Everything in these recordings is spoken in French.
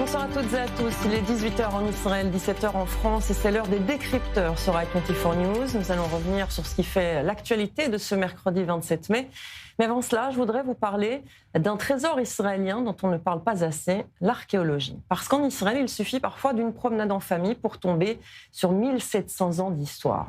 Bonsoir à toutes et à tous. Il est 18h en Israël, 17h en France et c'est l'heure des décrypteurs sur i24 News. Nous allons revenir sur ce qui fait l'actualité de ce mercredi 27 mai. Mais avant cela, je voudrais vous parler d'un trésor israélien dont on ne parle pas assez, l'archéologie. Parce qu'en Israël, il suffit parfois d'une promenade en famille pour tomber sur 1700 ans d'histoire.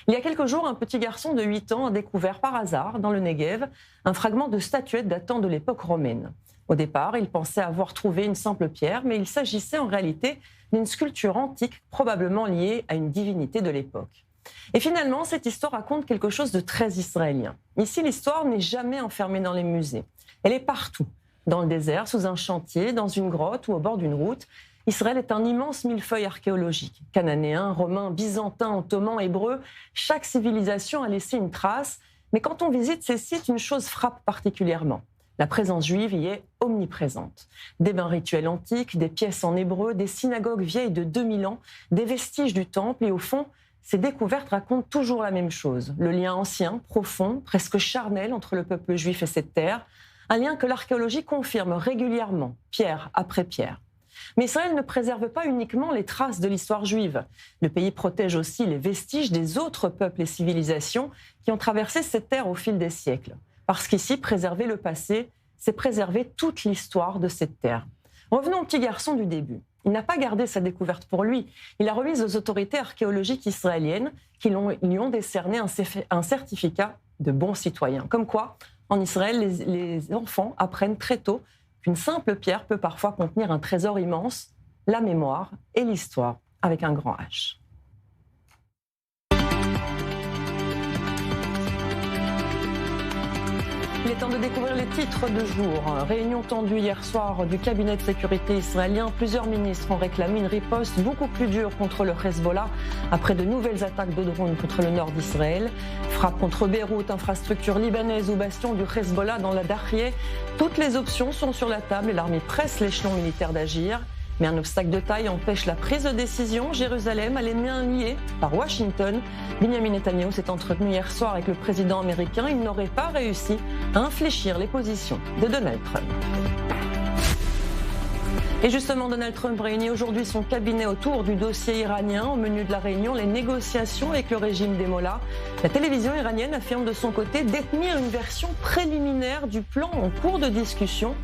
Il y a quelques jours, un petit garçon de 8 ans a découvert par hasard, dans le Negev, un fragment de statuette datant de l'époque romaine. Au départ, il pensait avoir trouvé une simple pierre, mais il s'agissait en réalité d'une sculpture antique, probablement liée à une divinité de l'époque. Et finalement, cette histoire raconte quelque chose de très israélien. Ici, l'histoire n'est jamais enfermée dans les musées. Elle est partout, dans le désert, sous un chantier, dans une grotte ou au bord d'une route. Israël est un immense millefeuille archéologique. Cananéen, romain, byzantin, ottoman, hébreu, chaque civilisation a laissé une trace. Mais quand on visite ces sites, une chose frappe particulièrement. La présence juive y est omniprésente. Des bains rituels antiques, des pièces en hébreu, des synagogues vieilles de 2000 ans, des vestiges du temple et au fond, ces découvertes racontent toujours la même chose. Le lien ancien, profond, presque charnel entre le peuple juif et cette terre, un lien que l'archéologie confirme régulièrement, pierre après pierre. Mais Israël ne préserve pas uniquement les traces de l'histoire juive. Le pays protège aussi les vestiges des autres peuples et civilisations qui ont traversé cette terre au fil des siècles. Parce qu'ici, préserver le passé, c'est préserver toute l'histoire de cette terre. Revenons au petit garçon du début. Il n'a pas gardé sa découverte pour lui. Il a remis aux autorités archéologiques israéliennes qui lui ont décerné un certificat de bon citoyen. Comme quoi, en Israël, les enfants apprennent très tôt qu'une simple pierre peut parfois contenir un trésor immense, la mémoire et l'histoire avec un grand H. Il est temps de découvrir les titres du jour. Réunion tendue hier soir du cabinet de sécurité israélien. Plusieurs ministres ont réclamé une riposte beaucoup plus dure contre le Hezbollah après de nouvelles attaques de drones contre le nord d'Israël. Frappe contre Beyrouth, infrastructure libanaise ou bastion du Hezbollah dans la Dahrieh. Toutes les options sont sur la table et l'armée presse l'échelon militaire d'agir. Mais un obstacle de taille empêche la prise de décision. Jérusalem a les mains liées par Washington. Benjamin Netanyahu s'est entretenu hier soir avec le président américain. Il n'aurait pas réussi à infléchir les positions de Donald Trump. Et justement, Donald Trump réunit aujourd'hui son cabinet autour du dossier iranien. Au menu de la réunion, les négociations avec le régime des Mollahs. La télévision iranienne affirme de son côté détenir une version préliminaire du plan en cours de discussion.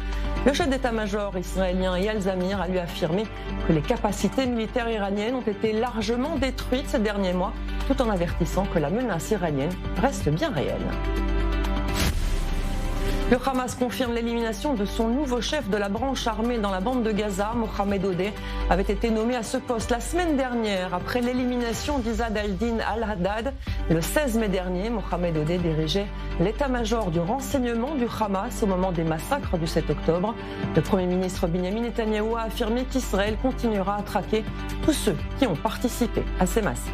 Le chef d'état-major israélien Eyal Zamir a lui affirmé que les capacités militaires iraniennes ont été largement détruites ces derniers mois, tout en avertissant que la menace iranienne reste bien réelle. Le Hamas confirme l'élimination de son nouveau chef de la branche armée dans la bande de Gaza. Mohamed Odeh avait été nommé à ce poste la semaine dernière après l'élimination d'Izad al-Din al-Haddad. Le 16 mai dernier, Mohamed Odeh dirigeait l'état-major du renseignement du Hamas au moment des massacres du 7 octobre. Le Premier ministre Benjamin Netanyahu a affirmé qu'Israël continuera à traquer tous ceux qui ont participé à ces massacres.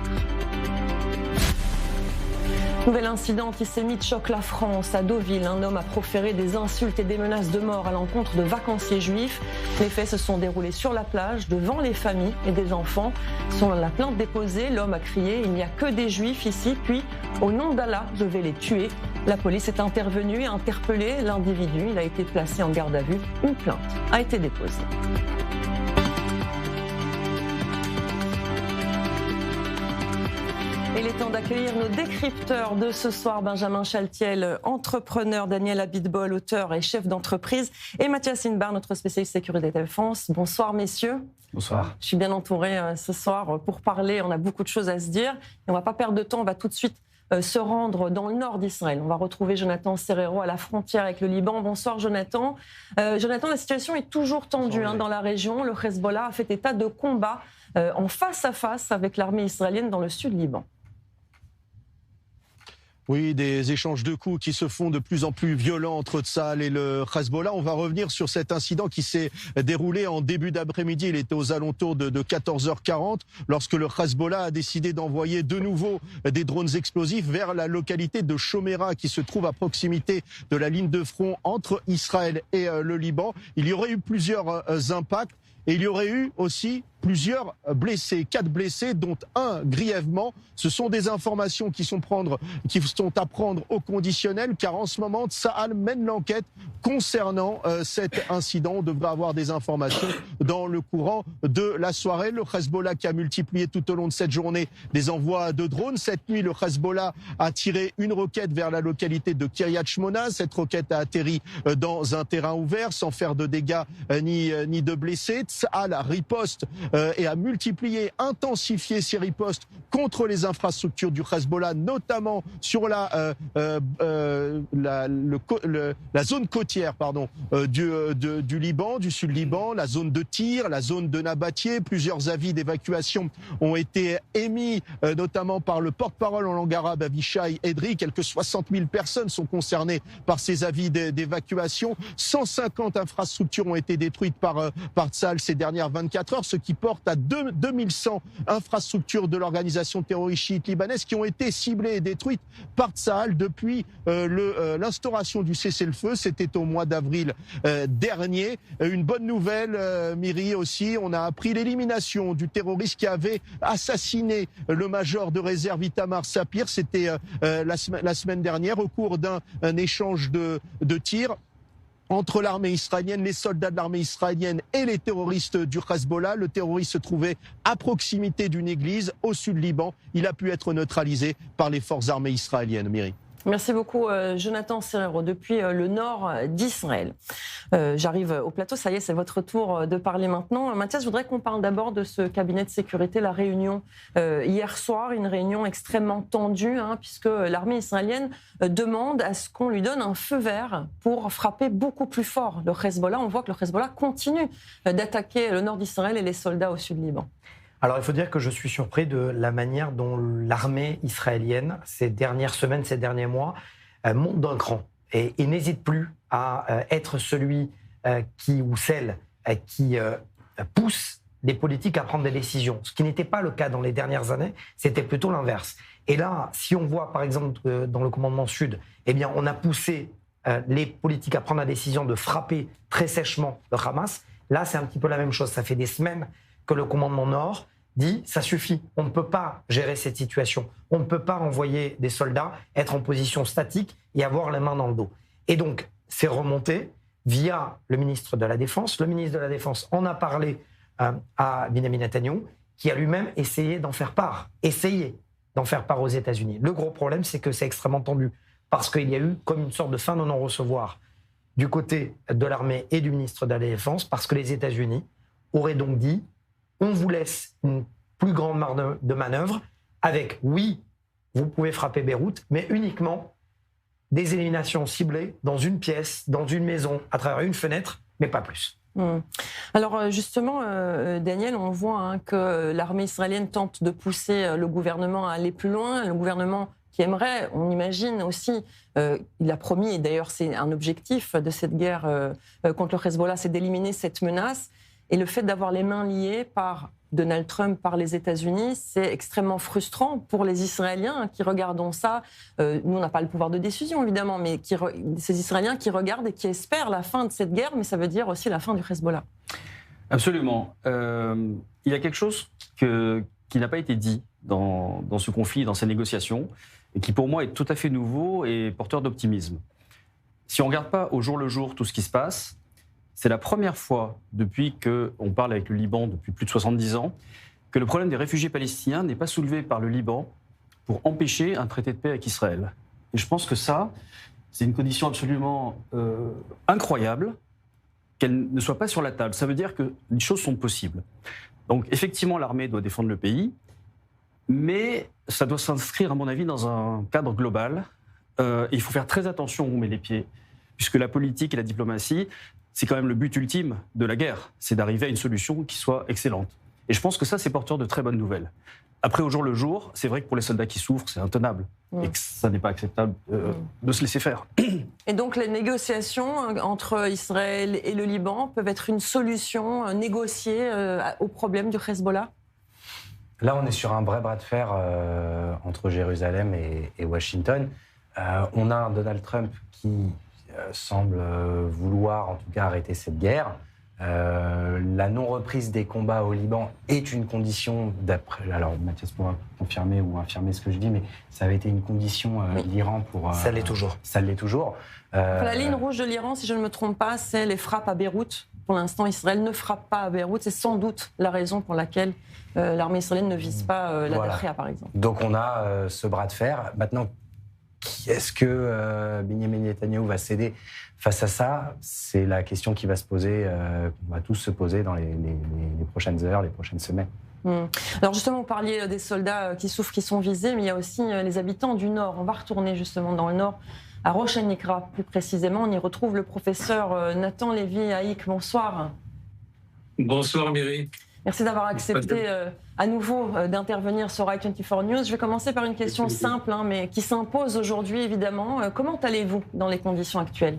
Nouvel incident antisémite choque la France. À Deauville, un homme a proféré des insultes et des menaces de mort à l'encontre de vacanciers juifs. Les faits se sont déroulés sur la plage, devant les familles et des enfants. Selon la plainte déposée, l'homme a crié « Il n'y a que des juifs ici », puis « Au nom d'Allah, je vais les tuer ». La police est intervenue et a interpellé l'individu. Il a été placé en garde à vue. Une plainte a été déposée. Il est temps d'accueillir nos décrypteurs de ce soir. Benjamin Chaltiel, entrepreneur, Daniel Abitbol, auteur et chef d'entreprise, et Mathias Inbar, notre spécialiste sécurité et défense. Bonsoir messieurs. Bonsoir. Je suis bien entourée ce soir pour parler. On a beaucoup de choses à se dire. Et on ne va pas perdre de temps. On va tout de suite se rendre dans le nord d'Israël. On va retrouver Jonathan Serrero à la frontière avec le Liban. Bonsoir Jonathan. Jonathan, la situation est toujours tendue dans la région. Le Hezbollah a fait état de combat en face à face avec l'armée israélienne dans le sud Liban. Oui, des échanges de coups qui se font de plus en plus violents entre Tsahal et le Hezbollah. On va revenir sur cet incident qui s'est déroulé en début d'après-midi. Il était aux alentours de 14h40 lorsque le Hezbollah a décidé d'envoyer de nouveau des drones explosifs vers la localité de Shomera qui se trouve à proximité de la ligne de front entre Israël et le Liban. Il y aurait eu plusieurs impacts. Et il y aurait eu aussi plusieurs blessés, 4 blessés, dont un grièvement. Ce sont des informations qui sont à prendre au conditionnel, car en ce moment, Tsahal mène l'enquête concernant cet incident. On devrait avoir des informations dans le courant de la soirée. Le Hezbollah qui a multiplié tout au long de cette journée des envois de drones. Cette nuit, le Hezbollah a tiré une roquette vers la localité de Kiryat Shmona. Cette roquette a atterri dans un terrain ouvert sans faire de dégâts ni de blessés. Tsahal riposte et a multiplié, intensifié ses ripostes contre les infrastructures du Hezbollah, notamment sur la zone côtière du Liban, du sud-Liban, la zone de Tyr, la zone de Nabatieh. Plusieurs avis d'évacuation ont été émis, notamment par le porte-parole en langue arabe Avishai Edri. Quelques 60 000 personnes sont concernées par ces avis d'évacuation. 150 infrastructures ont été détruites par Tsahal ces dernières 24 heures, ce qui porte à 2100 infrastructures de l'organisation terroriste chiite libanaise qui ont été ciblées et détruites par Tsahal depuis l'instauration du cessez-le-feu. C'était au mois d'avril dernier. Une bonne nouvelle, Miri, aussi, on a appris l'élimination du terroriste qui avait assassiné le major de réserve Itamar Sapir. C'était la semaine dernière au cours d'un échange de tirs entre l'armée israélienne, les soldats de l'armée israélienne et les terroristes du Hezbollah. Le terroriste se trouvait à proximité d'une église au sud Liban. Il a pu être neutralisé par les forces armées israéliennes. Miri. Merci beaucoup, Jonathan Serrero, depuis le nord d'Israël. J'arrive au plateau, ça y est, c'est votre tour de parler maintenant. Mathias, je voudrais qu'on parle d'abord de ce cabinet de sécurité, la réunion hier soir, une réunion extrêmement tendue, puisque l'armée israélienne demande à ce qu'on lui donne un feu vert pour frapper beaucoup plus fort le Hezbollah. On voit que le Hezbollah continue d'attaquer le nord d'Israël et les soldats au sud Liban. Alors, il faut dire que je suis surpris de la manière dont l'armée israélienne, ces dernières semaines, ces derniers mois, monte d'un cran et n'hésite plus à être celui ou celle qui pousse les politiques à prendre des décisions. Ce qui n'était pas le cas dans les dernières années, c'était plutôt l'inverse. Et là, si on voit, par exemple, dans le commandement sud, eh bien, on a poussé les politiques à prendre la décision de frapper très sèchement le Hamas. Là, c'est un petit peu la même chose. Ça fait des semaines que le commandement nord dit ça suffit, on ne peut pas gérer cette situation, on ne peut pas envoyer des soldats, être en position statique et avoir les mains dans le dos. Et donc, c'est remonté via le ministre de la Défense. Le ministre de la Défense en a parlé à Benjamin Netanyahou, qui a lui-même essayé d'en faire part aux États-Unis. Le gros problème, c'est que c'est extrêmement tendu, parce qu'il y a eu comme une sorte de fin de non-recevoir du côté de l'armée et du ministre de la Défense, parce que les États-Unis auraient donc dit on vous laisse une plus grande marge de manœuvre avec, oui, vous pouvez frapper Beyrouth, mais uniquement des éliminations ciblées dans une pièce, dans une maison, à travers une fenêtre, mais pas plus. Alors justement, Daniel, on voit que l'armée israélienne tente de pousser le gouvernement à aller plus loin. Le gouvernement qui aimerait, on imagine aussi, il a promis, et d'ailleurs c'est un objectif de cette guerre contre le Hezbollah, c'est d'éliminer cette menace. Et le fait d'avoir les mains liées par Donald Trump, par les États-Unis, c'est extrêmement frustrant pour les Israéliens qui regardent ça. Nous, on n'a pas le pouvoir de décision, évidemment, mais ces Israéliens qui regardent et qui espèrent la fin de cette guerre, mais ça veut dire aussi la fin du Hezbollah. Absolument. Il y a quelque chose qui n'a pas été dit dans ce conflit, dans ces négociations, et qui pour moi est tout à fait nouveau et porteur d'optimisme. Si on ne regarde pas au jour le jour tout ce qui se passe, c'est la première fois depuis qu'on parle avec le Liban depuis plus de 70 ans que le problème des réfugiés palestiniens n'est pas soulevé par le Liban pour empêcher un traité de paix avec Israël. Et je pense que ça, c'est une condition absolument incroyable qu'elle ne soit pas sur la table. Ça veut dire que les choses sont possibles. Donc effectivement, l'armée doit défendre le pays, mais ça doit s'inscrire, à mon avis, dans un cadre global. Il faut faire très attention où on met les pieds, puisque la politique et la diplomatie, c'est quand même le but ultime de la guerre, c'est d'arriver à une solution qui soit excellente. Et je pense que ça, c'est porteur de très bonnes nouvelles. Après, au jour le jour, c'est vrai que pour les soldats qui souffrent, c'est intenable et que ça n'est pas acceptable de se laisser faire. Et donc, les négociations entre Israël et le Liban peuvent être une solution négociée au problème du Hezbollah ? Là, on est sur un vrai bras de fer entre Jérusalem et Washington. On a un Donald Trump qui semble vouloir en tout cas arrêter cette guerre. la non-reprise des combats au Liban est une condition, d'après, alors Mathias pourra confirmer ou infirmer ce que je dis, mais ça avait été une condition de l'Iran pour... ça l'est toujours. Ça l'est toujours. La ligne rouge de l'Iran, si je ne me trompe pas, c'est les frappes à Beyrouth. Pour l'instant, Israël ne frappe pas à Beyrouth. C'est sans doute la raison pour laquelle l'armée israélienne ne vise pas la Darija, par exemple. Donc on a ce bras de fer. Maintenant, est-ce que Benyamin Netanyahou va céder face à ça? C'est la question qui va se poser, qu'on va tous se poser dans les prochaines heures, les prochaines semaines. Alors justement, vous parliez des soldats qui souffrent, qui sont visés, mais il y a aussi les habitants du Nord. On va retourner justement dans le Nord, à Rosh Hanikra plus précisément. On y retrouve le professeur Nathan Lévy-Haïk. Bonsoir. Bonsoir Myri. Merci d'avoir accepté à nouveau d'intervenir sur i24 News. Je vais commencer par une question simple, mais qui s'impose aujourd'hui évidemment. Comment allez-vous dans les conditions actuelles?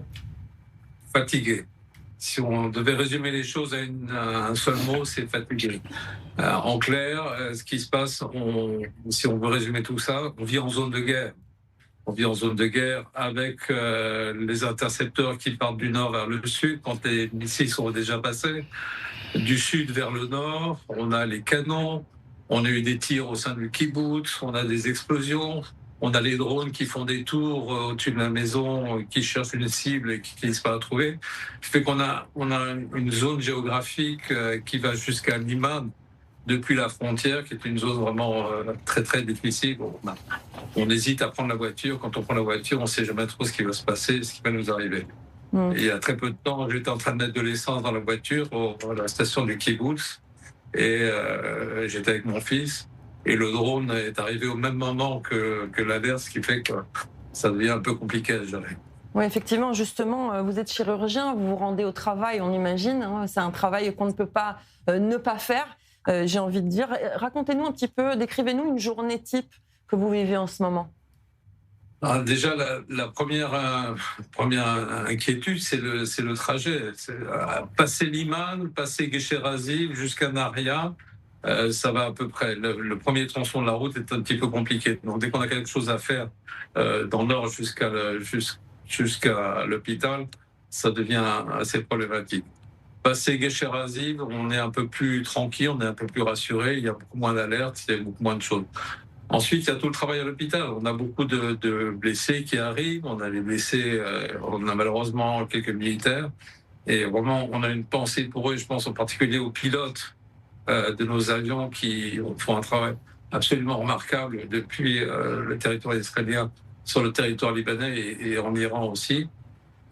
Fatigué. Si on devait résumer les choses à un seul mot, c'est fatigué. En clair, ce qui se passe, si on veut résumer tout ça, on vit en zone de guerre. On vit en zone de guerre avec les intercepteurs qui partent du nord vers le sud quand les missiles sont déjà passés. Du sud vers le nord, on a les canons, on a eu des tirs au sein du kibbutz, on a des explosions, on a les drones qui font des tours au-dessus de la maison, qui cherchent une cible et qui ne finissent pas à trouver. Ce qui fait qu'on a une zone géographique qui va jusqu'à Liman, depuis la frontière, qui est une zone vraiment très très difficile. On hésite à prendre la voiture. Quand on prend la voiture, on ne sait jamais trop ce qui va se passer, ce qui va nous arriver. Et il y a très peu de temps, j'étais en train de mettre de l'essence dans la voiture à la station du kibbutz et j'étais avec mon fils et le drone est arrivé au même moment que l'alerte, ce qui fait que ça devient un peu compliqué à gérer. Oui, effectivement, justement, vous êtes chirurgien, vous vous rendez au travail, on imagine. C'est un travail qu'on ne peut pas ne pas faire, j'ai envie de dire. Racontez-nous un petit peu, décrivez-nous une journée type que vous vivez en ce moment. Déjà, la première inquiétude, c'est le trajet. Passer Liman, passer Guécher-Azil jusqu'à Naria, ça va à peu près. Le premier tronçon de la route est un petit peu compliqué. Donc, dès qu'on a quelque chose à faire dans le nord jusqu'à l'hôpital, ça devient assez problématique. Passer Guécher-Azil, on est un peu plus tranquille, on est un peu plus rassuré. Il y a beaucoup moins d'alertes, il y a beaucoup moins de choses. Ensuite, il y a tout le travail à l'hôpital. On a beaucoup de blessés qui arrivent. On a les blessés, on a malheureusement quelques militaires. Et vraiment, on a une pensée pour eux. Je pense en particulier aux pilotes de nos avions qui font un travail absolument remarquable depuis le territoire israélien sur le territoire libanais et en Iran aussi.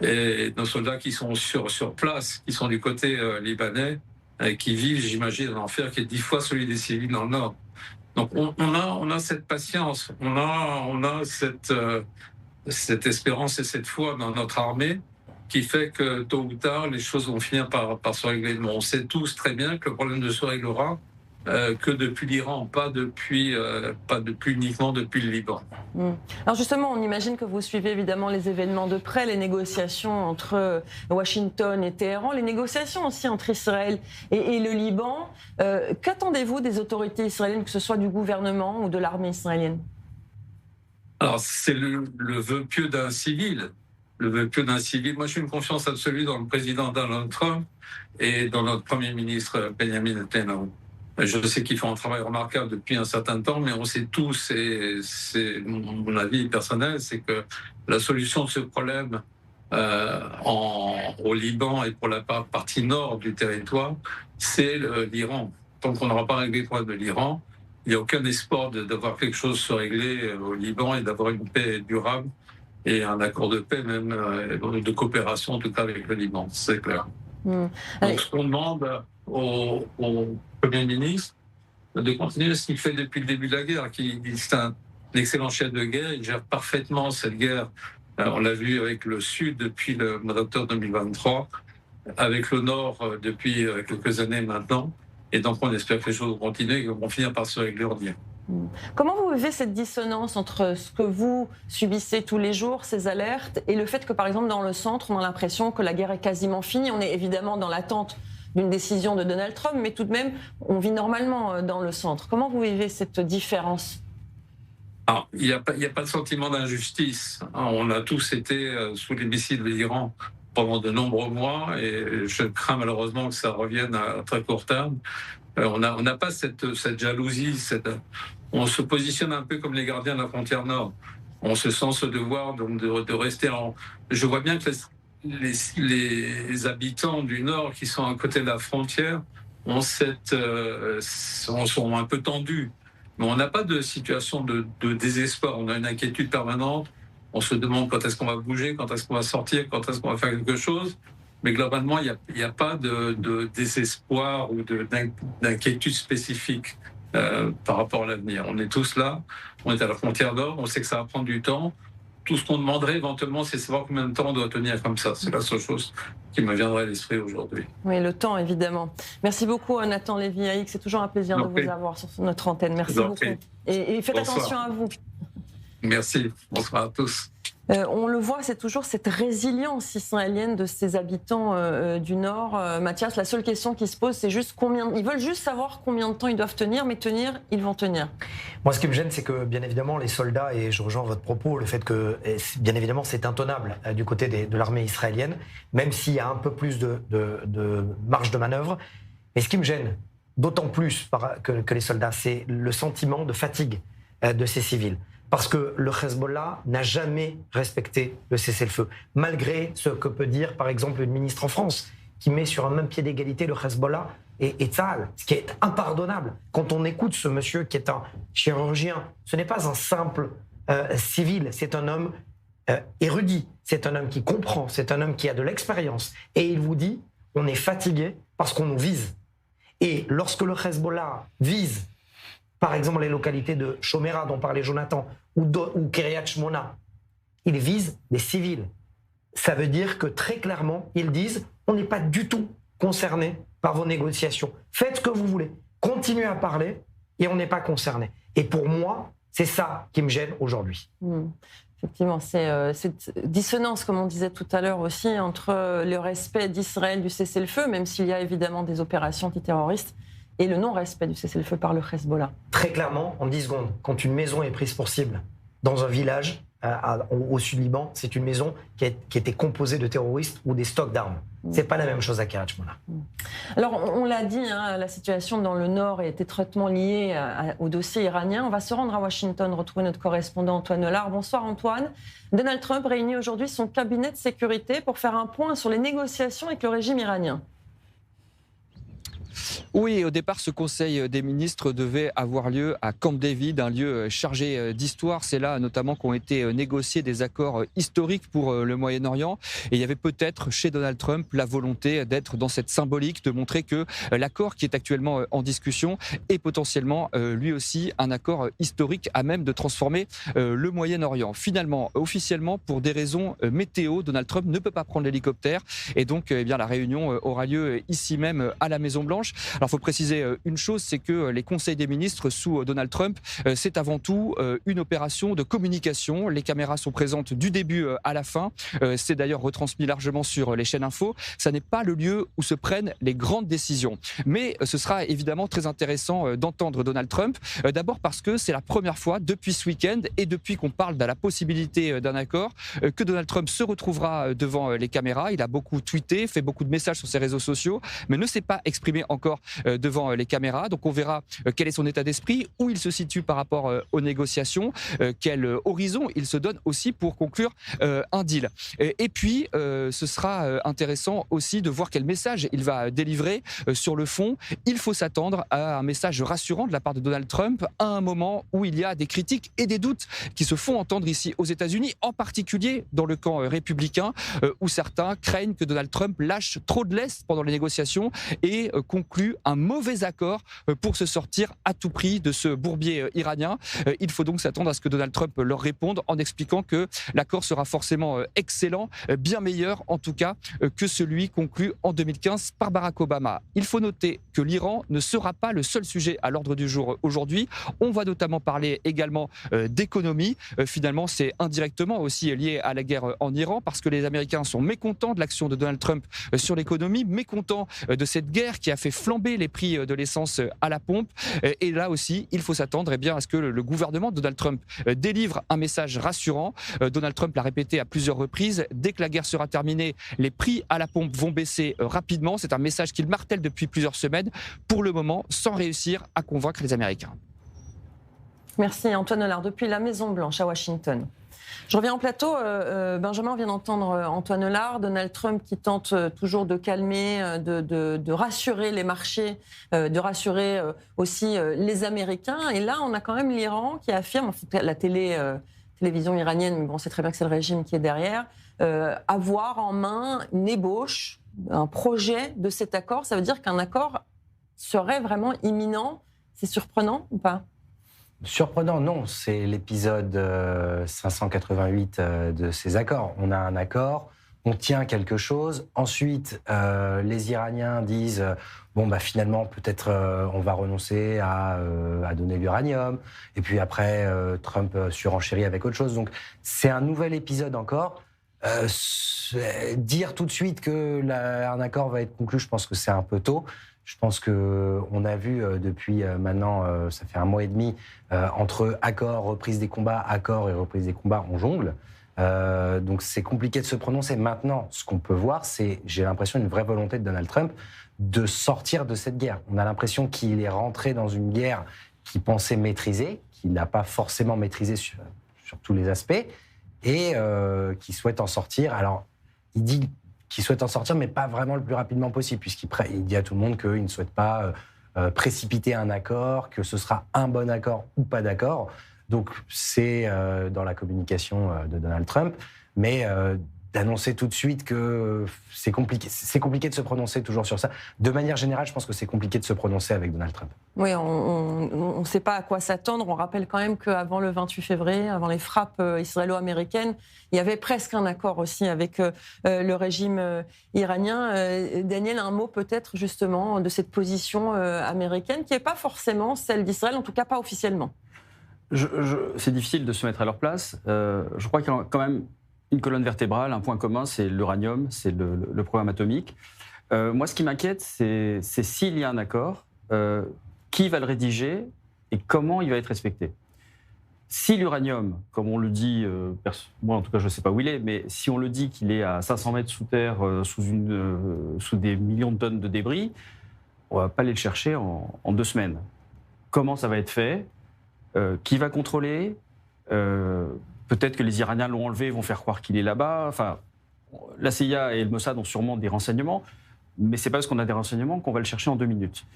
Et nos soldats qui sont sur place, qui sont du côté libanais, qui vivent, j'imagine, un enfer qui est 10 fois celui des civils dans le nord. Donc on a cette patience, on a cette espérance et cette foi dans notre armée qui fait que tôt ou tard les choses vont finir par se régler. Mais on sait tous très bien que le problème ne se réglera que depuis l'Iran, pas depuis uniquement depuis le Liban. Alors justement, on imagine que vous suivez évidemment les événements de près, les négociations entre Washington et Téhéran, les négociations aussi entre Israël et le Liban. Qu'attendez-vous des autorités israéliennes, que ce soit du gouvernement ou de l'armée israélienne? Alors c'est le vœu pieux d'un civil. Le vœu pieux d'un civil. Moi, j'ai une confiance absolue dans le président Donald Trump et dans notre Premier ministre Benjamin Netanyahu. Je sais qu'ils font un travail remarquable depuis un certain temps, mais on sait tous, et c'est mon avis personnel, c'est que la solution de ce problème au Liban et pour la partie nord du territoire, c'est l'Iran. Tant qu'on n'aura pas réglé le problème de l'Iran, il n'y a aucun espoir d'avoir quelque chose se régler au Liban et d'avoir une paix durable et un accord de paix, même de coopération, en tout cas avec le Liban, c'est clair. Donc ce qu'on demande au Premier ministre de continuer ce qu'il fait depuis le début de la guerre. C'est un excellent chef de guerre, il gère parfaitement cette guerre. On l'a vu avec le Sud depuis le mois d'octobre 2023, avec le Nord depuis quelques années maintenant. Et donc on espère que les choses vont continuer et vont finir par se régler, on dit. Comment vous vivez cette dissonance entre ce que vous subissez tous les jours, ces alertes, et le fait que, par exemple, dans le centre, on a l'impression que la guerre est quasiment finie? On est évidemment dans l'attente d'une décision de Donald Trump, mais tout de même, on vit normalement dans le centre. Comment vous vivez cette différence? Alors, il n'y a pas de sentiment d'injustice. On a tous été sous les missiles de l'Iran pendant de nombreux mois et je crains malheureusement que ça revienne à très court terme. On n'a pas cette jalousie, on se positionne un peu comme les gardiens de la frontière nord. On se sent ce devoir donc de rester en... Je vois bien que les habitants du nord qui sont à côté de la frontière sont un peu tendus. Mais on n'a pas de situation de désespoir, on a une inquiétude permanente. On se demande quand est-ce qu'on va bouger, quand est-ce qu'on va sortir, quand est-ce qu'on va faire quelque chose. Mais globalement, il n'y a pas de désespoir ou d'inquiétude spécifique par rapport à l'avenir. On est tous là, on est à la frontière nord, on sait que ça va prendre du temps. Tout ce qu'on demanderait éventuellement, c'est savoir combien de temps on doit tenir comme ça. C'est la seule chose qui me viendrait à l'esprit aujourd'hui. Oui, le temps, évidemment. Merci beaucoup, Nathan Lévy-Haïk. C'est toujours un plaisir de vous avoir sur notre antenne. Merci beaucoup. Et faites attention à vous. Merci. Bonsoir à tous. On le voit, c'est toujours cette résilience israélienne de ces habitants du Nord. Mathias, la seule question qui se pose, c'est juste combien... Ils veulent juste savoir combien de temps ils doivent tenir, mais tenir, ils vont tenir. Moi, ce qui me gêne, c'est que, bien évidemment, les soldats, et je rejoins votre propos, le fait que, bien évidemment, c'est intenable du côté de l'armée israélienne, même s'il y a un peu plus de marge de manœuvre. Mais ce qui me gêne, d'autant plus que les soldats, c'est le sentiment de fatigue de ces civils. Parce que le Hezbollah n'a jamais respecté le cessez-le-feu, malgré ce que peut dire, par exemple, une ministre en France, qui met sur un même pied d'égalité le Hezbollah et Tsahal, ce qui est impardonnable. Quand on écoute ce monsieur qui est un chirurgien, ce n'est pas un simple civil, c'est un homme érudit, c'est un homme qui comprend, c'est un homme qui a de l'expérience. Et il vous dit, on est fatigué parce qu'on nous vise. Et lorsque le Hezbollah vise, par exemple, les localités de Shomera, dont parlait Jonathan, ou Kiryat Shmona, ils visent des civils. Ça veut dire que très clairement, ils disent on n'est pas du tout concerné par vos négociations. Faites ce que vous voulez, continuez à parler et on n'est pas concerné. Et pour moi, c'est ça qui me gêne aujourd'hui. Effectivement, c'est cette dissonance, comme on disait tout à l'heure aussi, entre le respect d'Israël du cessez-le-feu, même s'il y a évidemment des opérations antiterroristes, et le non-respect du cessez-le-feu par le Hezbollah. Très clairement, en 10 secondes, quand une maison est prise pour cible dans un village au sud-Liban, c'est une maison qui était composée de terroristes ou des stocks d'armes. C'est pas la même chose à Kiryat Shmona. Alors, on l'a dit, la situation dans le Nord est étroitement liée au dossier iranien. On va se rendre à Washington, retrouver notre correspondant Antoine Lard. Bonsoir Antoine. Donald Trump réunit aujourd'hui son cabinet de sécurité pour faire un point sur les négociations avec le régime iranien. Oui, au départ, ce conseil des ministres devait avoir lieu à Camp David, un lieu chargé d'histoire. C'est là notamment qu'ont été négociés des accords historiques pour le Moyen-Orient. Et il y avait peut-être chez Donald Trump la volonté d'être dans cette symbolique, de montrer que l'accord qui est actuellement en discussion est potentiellement lui aussi un accord historique à même de transformer le Moyen-Orient. Finalement, officiellement, pour des raisons météo, Donald Trump ne peut pas prendre l'hélicoptère. Et donc, eh bien, la réunion aura lieu ici même à la Maison-Blanche. Alors, il faut préciser une chose, c'est que les conseils des ministres sous Donald Trump, c'est avant tout une opération de communication. Les caméras sont présentes du début à la fin. C'est d'ailleurs retransmis largement sur les chaînes info. Ça n'est pas le lieu où se prennent les grandes décisions. Mais ce sera évidemment très intéressant d'entendre Donald Trump. D'abord parce que c'est la première fois depuis ce week-end et depuis qu'on parle de la possibilité d'un accord que Donald Trump se retrouvera devant les caméras. Il a beaucoup tweeté, fait beaucoup de messages sur ses réseaux sociaux, mais ne s'est pas exprimé encore devant les caméras. Donc on verra quel est son état d'esprit, où il se situe par rapport aux négociations, quel horizon il se donne aussi pour conclure un deal. Et puis ce sera intéressant aussi de voir quel message il va délivrer sur le fond. Il faut s'attendre à un message rassurant de la part de Donald Trump à un moment où il y a des critiques et des doutes qui se font entendre ici aux États-Unis, en particulier dans le camp républicain, où certains craignent que Donald Trump lâche trop de lest pendant les négociations et conclue un mauvais accord pour se sortir à tout prix de ce bourbier iranien. Il faut donc s'attendre à ce que Donald Trump leur réponde en expliquant que l'accord sera forcément excellent, bien meilleur en tout cas que celui conclu en 2015 par Barack Obama. Il faut noter que l'Iran ne sera pas le seul sujet à l'ordre du jour aujourd'hui. On va notamment parler également d'économie. Finalement, c'est indirectement aussi lié à la guerre en Iran parce que les Américains sont mécontents de l'action de Donald Trump sur l'économie, mécontents de cette guerre qui a fait flamber flamber les prix de l'essence à la pompe. Et là aussi, il faut s'attendre à ce que le gouvernement de Donald Trump délivre un message rassurant. Donald Trump l'a répété à plusieurs reprises. Dès que la guerre sera terminée, les prix à la pompe vont baisser rapidement. C'est un message qu'il martèle depuis plusieurs semaines, pour le moment, sans réussir à convaincre les Américains. Merci Antoine Hollard, depuis la Maison-Blanche à Washington. Je reviens en plateau. Benjamin, on vient d'entendre Antoine Hollard, Donald Trump qui tente toujours de calmer, de rassurer les marchés, de rassurer aussi les Américains. Et là, on a quand même l'Iran qui affirme, la télévision iranienne, mais bon, on sait très bien que c'est le régime qui est derrière, avoir en main une ébauche, un projet de cet accord. Ça veut dire qu'un accord serait vraiment imminent. C'est surprenant ou pas ? Surprenant, non. C'est l'épisode 588 de ces accords. On a un accord, on tient quelque chose. Ensuite, les Iraniens disent finalement, peut-être on va renoncer à donner l'uranium. Et puis après, Trump surenchérit avec autre chose. Donc, c'est un nouvel épisode encore. Dire tout de suite qu'un accord va être conclu, je pense que c'est un peu tôt. Je pense qu'on a vu depuis maintenant, ça fait 1 mois et demi, entre accord, reprise des combats, accord et reprise des combats, on jongle. Donc c'est compliqué de se prononcer. Maintenant, ce qu'on peut voir, c'est, j'ai l'impression, une vraie volonté de Donald Trump de sortir de cette guerre. On a l'impression qu'il est rentré dans une guerre qu'il pensait maîtriser, qu'il n'a pas forcément maîtrisé sur tous les aspects, et qu'il souhaite en sortir. Alors, il dit qu'il souhaite en sortir, mais pas vraiment le plus rapidement possible, puisqu'il dit à tout le monde qu'il ne souhaite pas précipiter un accord, que ce sera un bon accord ou pas d'accord. Donc c'est dans la communication de Donald Trump, mais d'annoncer tout de suite que c'est compliqué de se prononcer toujours sur ça. De manière générale, je pense que c'est compliqué de se prononcer avec Donald Trump. Oui, on ne sait pas à quoi s'attendre. On rappelle quand même qu'avant le 28 février, avant les frappes israélo-américaines, il y avait presque un accord aussi avec le régime iranien. Daniel, un mot peut-être justement de cette position américaine qui n'est pas forcément celle d'Israël, en tout cas pas officiellement. C'est difficile de se mettre à leur place. Je crois qu'il y a quand même une colonne vertébrale, un point commun, c'est l'uranium, c'est le programme atomique. Moi, ce qui m'inquiète, c'est s'il y a un accord, qui va le rédiger et comment il va être respecté. Si l'uranium, comme on le dit, moi en tout cas je ne sais pas où il est, mais si on le dit qu'il est à 500 mètres sous terre, sous des millions de tonnes de débris, on ne va pas aller le chercher en 2 semaines. Comment ça va être fait ? Qui va contrôler ? Peut-être que les Iraniens l'ont enlevé, vont faire croire qu'il est là-bas. Enfin, la CIA et le Mossad ont sûrement des renseignements, mais c'est pas parce qu'on a des renseignements qu'on va le chercher en 2 minutes.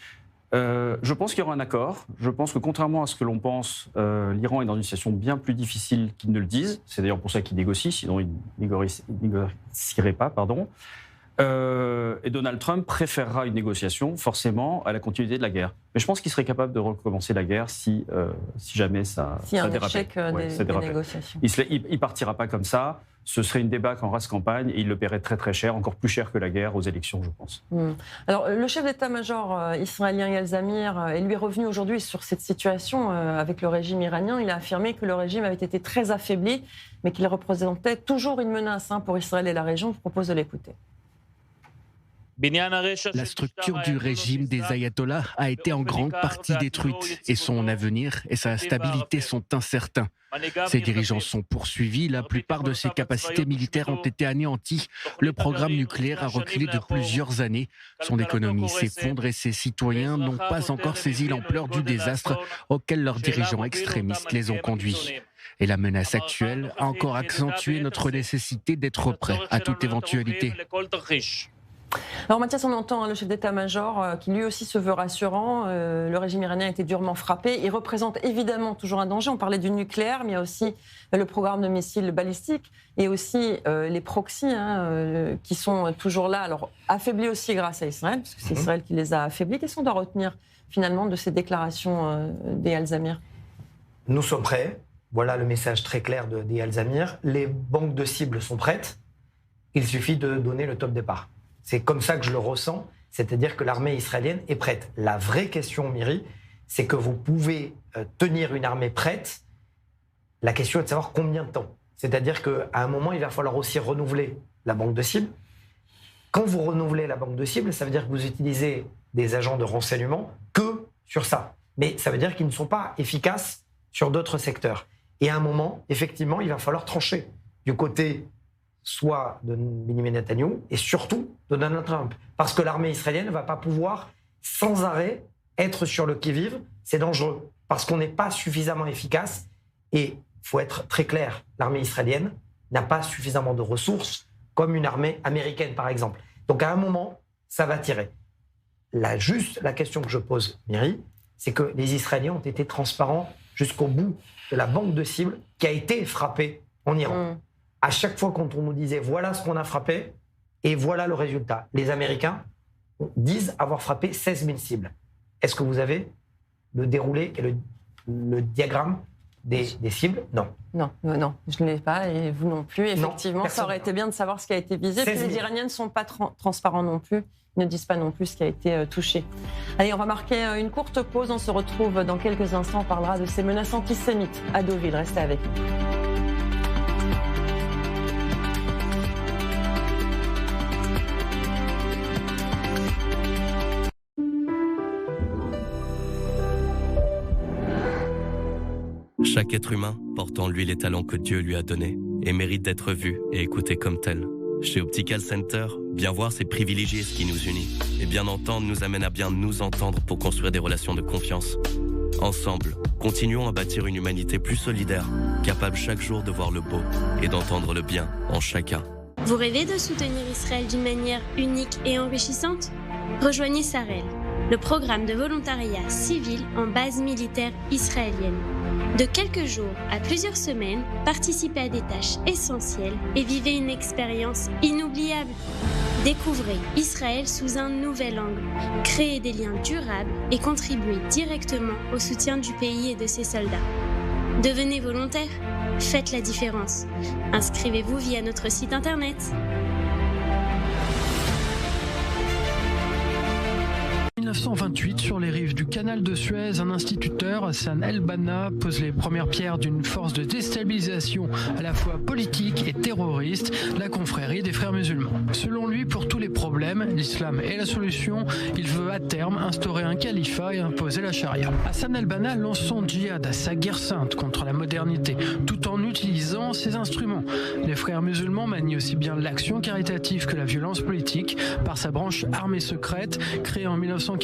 Je pense qu'il y aura un accord. Je pense que contrairement à ce que l'on pense, l'Iran est dans une situation bien plus difficile qu'ils ne le disent. C'est d'ailleurs pour ça qu'ils négocient, sinon ils ne négocieraient pas, pardon. Et Donald Trump préférera une négociation, forcément, à la continuité de la guerre. Mais je pense qu'il serait capable de recommencer la guerre si jamais ça dérapait. S'il y a un échec des négociations. Il ne partira pas comme ça. Ce serait une débâcle en race campagne et il le paierait très très cher, encore plus cher que la guerre aux élections, je pense. Alors, le chef d'état-major israélien Eyal Zamir est lui revenu aujourd'hui sur cette situation avec le régime iranien. Il a affirmé que le régime avait été très affaibli, mais qu'il représentait toujours une menace pour Israël et la région. Je vous propose de l'écouter. La structure du régime des ayatollahs a été en grande partie détruite et son avenir et sa stabilité sont incertains. Ses dirigeants sont poursuivis, la plupart de ses capacités militaires ont été anéanties, le programme nucléaire a reculé de plusieurs années, son économie s'effondre et ses citoyens n'ont pas encore saisi l'ampleur du désastre auquel leurs dirigeants extrémistes les ont conduits. Et la menace actuelle a encore accentué notre nécessité d'être prêt à toute éventualité. Alors Mathias, on entend le chef d'état-major qui lui aussi se veut rassurant. Le régime iranien a été durement frappé. Il représente évidemment toujours un danger. On parlait du nucléaire, mais il y a aussi le programme de missiles balistiques et aussi les proxys qui sont toujours là. Alors affaiblis aussi grâce à Israël, parce que c'est Israël qui les a affaiblis. Qu'est-ce qu'on doit retenir finalement de ces déclarations d'Eyal Zamir ? Nous sommes prêts. Voilà le message très clair d'Eyal Zamir. Les banques de cibles sont prêtes. Il suffit de donner le top départ. C'est comme ça que je le ressens, c'est-à-dire que l'armée israélienne est prête. La vraie question, Myri, c'est que vous pouvez tenir une armée prête. La question est de savoir combien de temps. C'est-à-dire qu'à un moment, il va falloir aussi renouveler la banque de cibles. Quand vous renouvelez la banque de cibles, ça veut dire que vous utilisez des agents de renseignement que sur ça. Mais ça veut dire qu'ils ne sont pas efficaces sur d'autres secteurs. Et à un moment, effectivement, il va falloir trancher du côté soit de Benjamin Netanyahou et surtout de Donald Trump. Parce que l'armée israélienne ne va pas pouvoir sans arrêt être sur le qui-vive. C'est dangereux parce qu'on n'est pas suffisamment efficace. Et il faut être très clair, l'armée israélienne n'a pas suffisamment de ressources comme une armée américaine, par exemple. Donc à un moment, ça va tirer. La question que je pose, Myri, c'est que les Israéliens ont été transparents jusqu'au bout de la banque de cibles qui a été frappée en Iran. À chaque fois, quand on nous disait « voilà ce qu'on a frappé et voilà le résultat », les Américains disent avoir frappé 16 000 cibles. Est-ce que vous avez le déroulé et le diagramme des cibles? Non. Non, je ne l'ai pas et vous non plus. Effectivement, non, ça aurait été bien de savoir ce qui a été visé. Puis les Iraniens ne sont pas transparents non plus. Ils ne disent pas non plus ce qui a été touché. Allez, on va marquer une courte pause. On se retrouve dans quelques instants. On parlera de ces menaces antisémites à Deauville. Restez avec nous. Chaque être humain porte en lui les talents que Dieu lui a donnés et mérite d'être vu et écouté comme tel. Chez Optical Center, bien voir c'est privilégier ce qui nous unit. Et bien entendre nous amène à bien nous entendre pour construire des relations de confiance. Ensemble, continuons à bâtir une humanité plus solidaire, capable chaque jour de voir le beau et d'entendre le bien en chacun. Vous rêvez de soutenir Israël d'une manière unique et enrichissante? Rejoignez Sarel, le programme de volontariat civil en base militaire israélienne. De quelques jours à plusieurs semaines, participez à des tâches essentielles et vivez une expérience inoubliable. Découvrez Israël sous un nouvel angle, créez des liens durables et contribuez directement au soutien du pays et de ses soldats. Devenez volontaire, faites la différence. Inscrivez-vous via notre site internet. 1928, sur les rives du canal de Suez, un instituteur, Hassan El-Banna, pose les premières pierres d'une force de déstabilisation à la fois politique et terroriste, la confrérie des frères musulmans. Selon lui, pour tous les problèmes, l'islam est la solution. Il veut à terme instaurer un califat et imposer la charia. Hassan El-Banna lance son djihad, sa guerre sainte contre la modernité, tout en utilisant ses instruments. Les frères musulmans manient aussi bien l'action caritative que la violence politique. Par sa branche armée secrète, créée en 1940,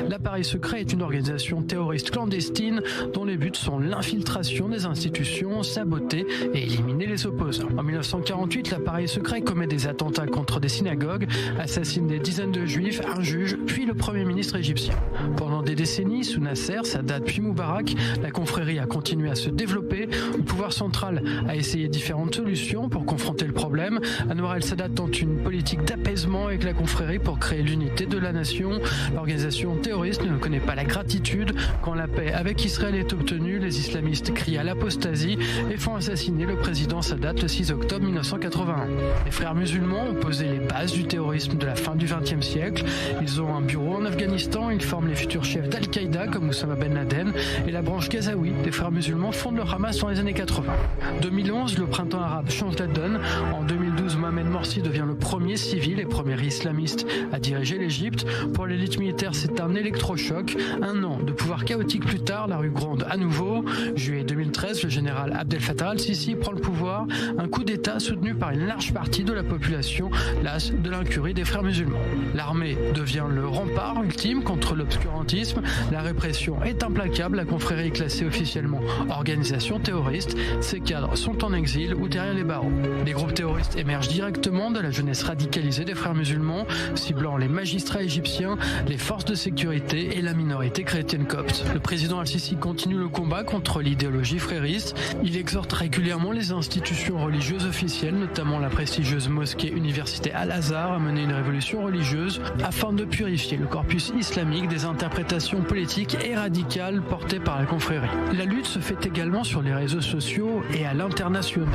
l'appareil secret est une organisation terroriste clandestine dont les buts sont l'infiltration des institutions, saboter et éliminer les opposants. En 1948, l'appareil secret commet des attentats contre des synagogues, assassine des dizaines de juifs, un juge, puis le premier ministre égyptien. Pendant des décennies, sous Nasser, Sadat puis Moubarak, la confrérie a continué à se développer. Le pouvoir central a essayé différentes solutions pour confronter le problème. Anwar el-Sadat tente une politique d'apaisement avec la confrérie pour créer l'unité de la nation. L'organisation terroriste ne connaît pas la gratitude. Quand la paix avec Israël est obtenue, les islamistes crient à l'apostasie et font assassiner le président Sadat le 6 octobre 1981. Les frères musulmans ont posé les bases du terrorisme de la fin du XXe siècle. Ils ont un bureau en Afghanistan, ils forment les futurs chefs d'Al-Qaïda comme Oussama Ben Laden et la branche gazaoui des frères musulmans fondent le Hamas dans les années 80. 2011, le printemps arabe change la donne. En 2012, Mohamed Morsi devient le premier civil et premier islamiste à diriger l'Égypte. Pour l'élite militaire, c'est un électrochoc. Un an de pouvoir chaotique plus tard, la rue gronde à nouveau. Juillet 2013, le général Abdel Fattah al-Sisi prend le pouvoir. Un coup d'État soutenu par une large partie de la population, lasse de l'incurie des frères musulmans. L'armée devient le rempart ultime contre l'obscurantisme. La répression est implacable. La confrérie est classée officiellement organisation terroriste. Ses cadres sont en exil ou derrière les barreaux. Les groupes terroristes émergent directement de la jeunesse radicalisée des frères musulmans, ciblant les magistrats égyptiens, les forces de sécurité et la minorité chrétienne copte. Le président al-Sisi continue le combat contre l'idéologie frériste. Il exhorte régulièrement les institutions religieuses officielles, notamment la prestigieuse mosquée Université Al-Azhar, à mener une révolution religieuse afin de purifier le corpus islamique des interprétations politiques et radicales portées par la confrérie. La lutte se fait également sur les réseaux sociaux et à l'international.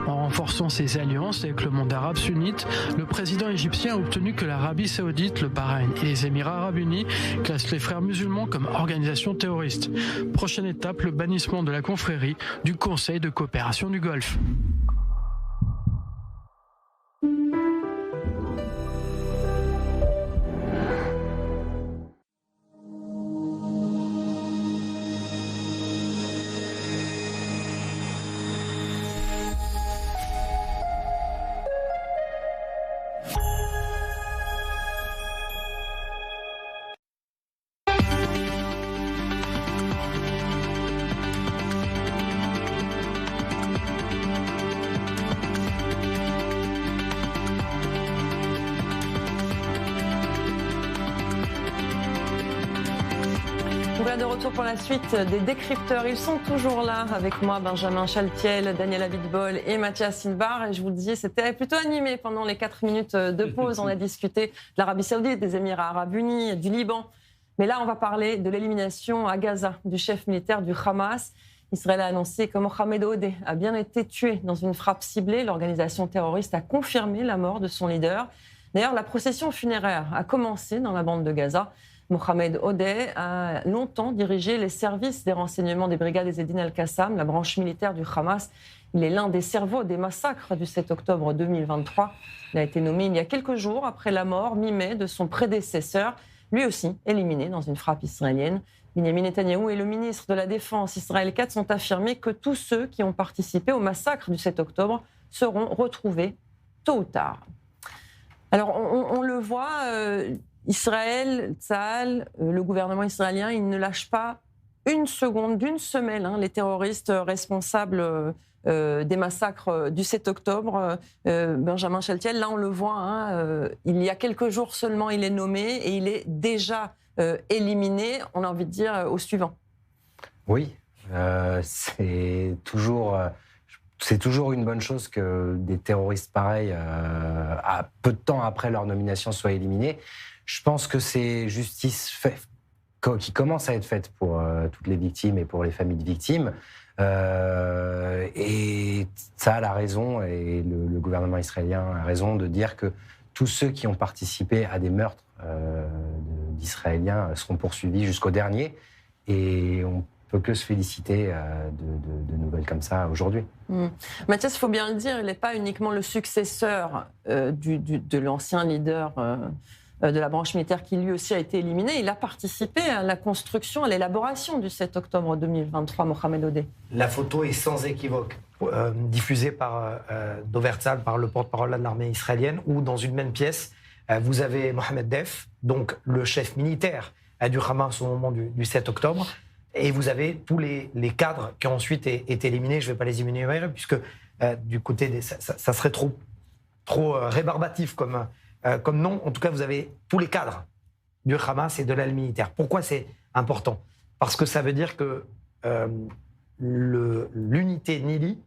En renforçant ses alliances avec le monde arabe sunnite, le président égyptien a obtenu que l'Arabie saoudite, le Bahreïn et les Émirats arabes unis classent les frères musulmans comme organisation terroriste. Prochaine étape, le bannissement de la confrérie du Conseil de coopération du Golfe. Voilà de retour pour la suite des décrypteurs. Ils sont toujours là avec moi, Benjamin Chaltiel, Daniel Abitbol et Mathias Sinbar. Et je vous le disais, c'était plutôt animé pendant les 4 minutes de pause. On a discuté de l'Arabie Saoudite, des Émirats Arabes Unis, du Liban. Mais là, on va parler de l'élimination à Gaza du chef militaire du Hamas. Israël a annoncé que Mohamed Odeh a bien été tué dans une frappe ciblée. L'organisation terroriste a confirmé la mort de son leader. D'ailleurs, la procession funéraire a commencé dans la bande de Gaza. Mohamed Odeh a longtemps dirigé les services des renseignements des brigades Ezzedine al-Qassam, la branche militaire du Hamas. Il est l'un des cerveaux des massacres du 7 octobre 2023. Il a été nommé il y a quelques jours après la mort, mi-mai, de son prédécesseur, lui aussi éliminé dans une frappe israélienne. Benjamin Netanyahou et le ministre de la Défense Israël Katz ont affirmé que tous ceux qui ont participé au massacre du 7 octobre seront retrouvés tôt ou tard. Alors, on le voit, Israël, Tsahal, le gouvernement israélien, il ne lâche pas une seconde, d'une semelle, les terroristes responsables des massacres du 7 octobre. Benjamin Chaltiel, là on le voit, il y a quelques jours seulement il est nommé et il est déjà éliminé, on a envie de dire, au suivant. Oui, c'est toujours une bonne chose que des terroristes pareils, à peu de temps après leur nomination, soient éliminés. Je pense que c'est justice qui commence à être faite pour toutes les victimes et pour les familles de victimes. Et ça a la raison, et le gouvernement israélien a raison de dire que tous ceux qui ont participé à des meurtres d'Israéliens seront poursuivis jusqu'au dernier. Et on peut que se féliciter de nouvelles comme ça aujourd'hui. Mathias, il faut bien le dire, il n'est pas uniquement le successeur de l'ancien leader de la branche militaire qui lui aussi a été éliminé. Il a participé à la construction, à l'élaboration du 7 octobre 2023, Mohamed Odeh. La photo est sans équivoque, diffusée par Dover Tzahal, par le porte-parole de l'armée israélienne, où dans une même pièce, vous avez Mohamed Def, donc le chef militaire du Hamas au moment du 7 octobre, et vous avez tous les cadres qui ont ensuite été éliminés. Je ne vais pas les énumérer, puisque du côté ça serait trop rébarbatif comme nom. En tout cas, vous avez tous les cadres du Hamas et de l'aile militaire. Pourquoi c'est important ? Parce que ça veut dire que l'unité Nili,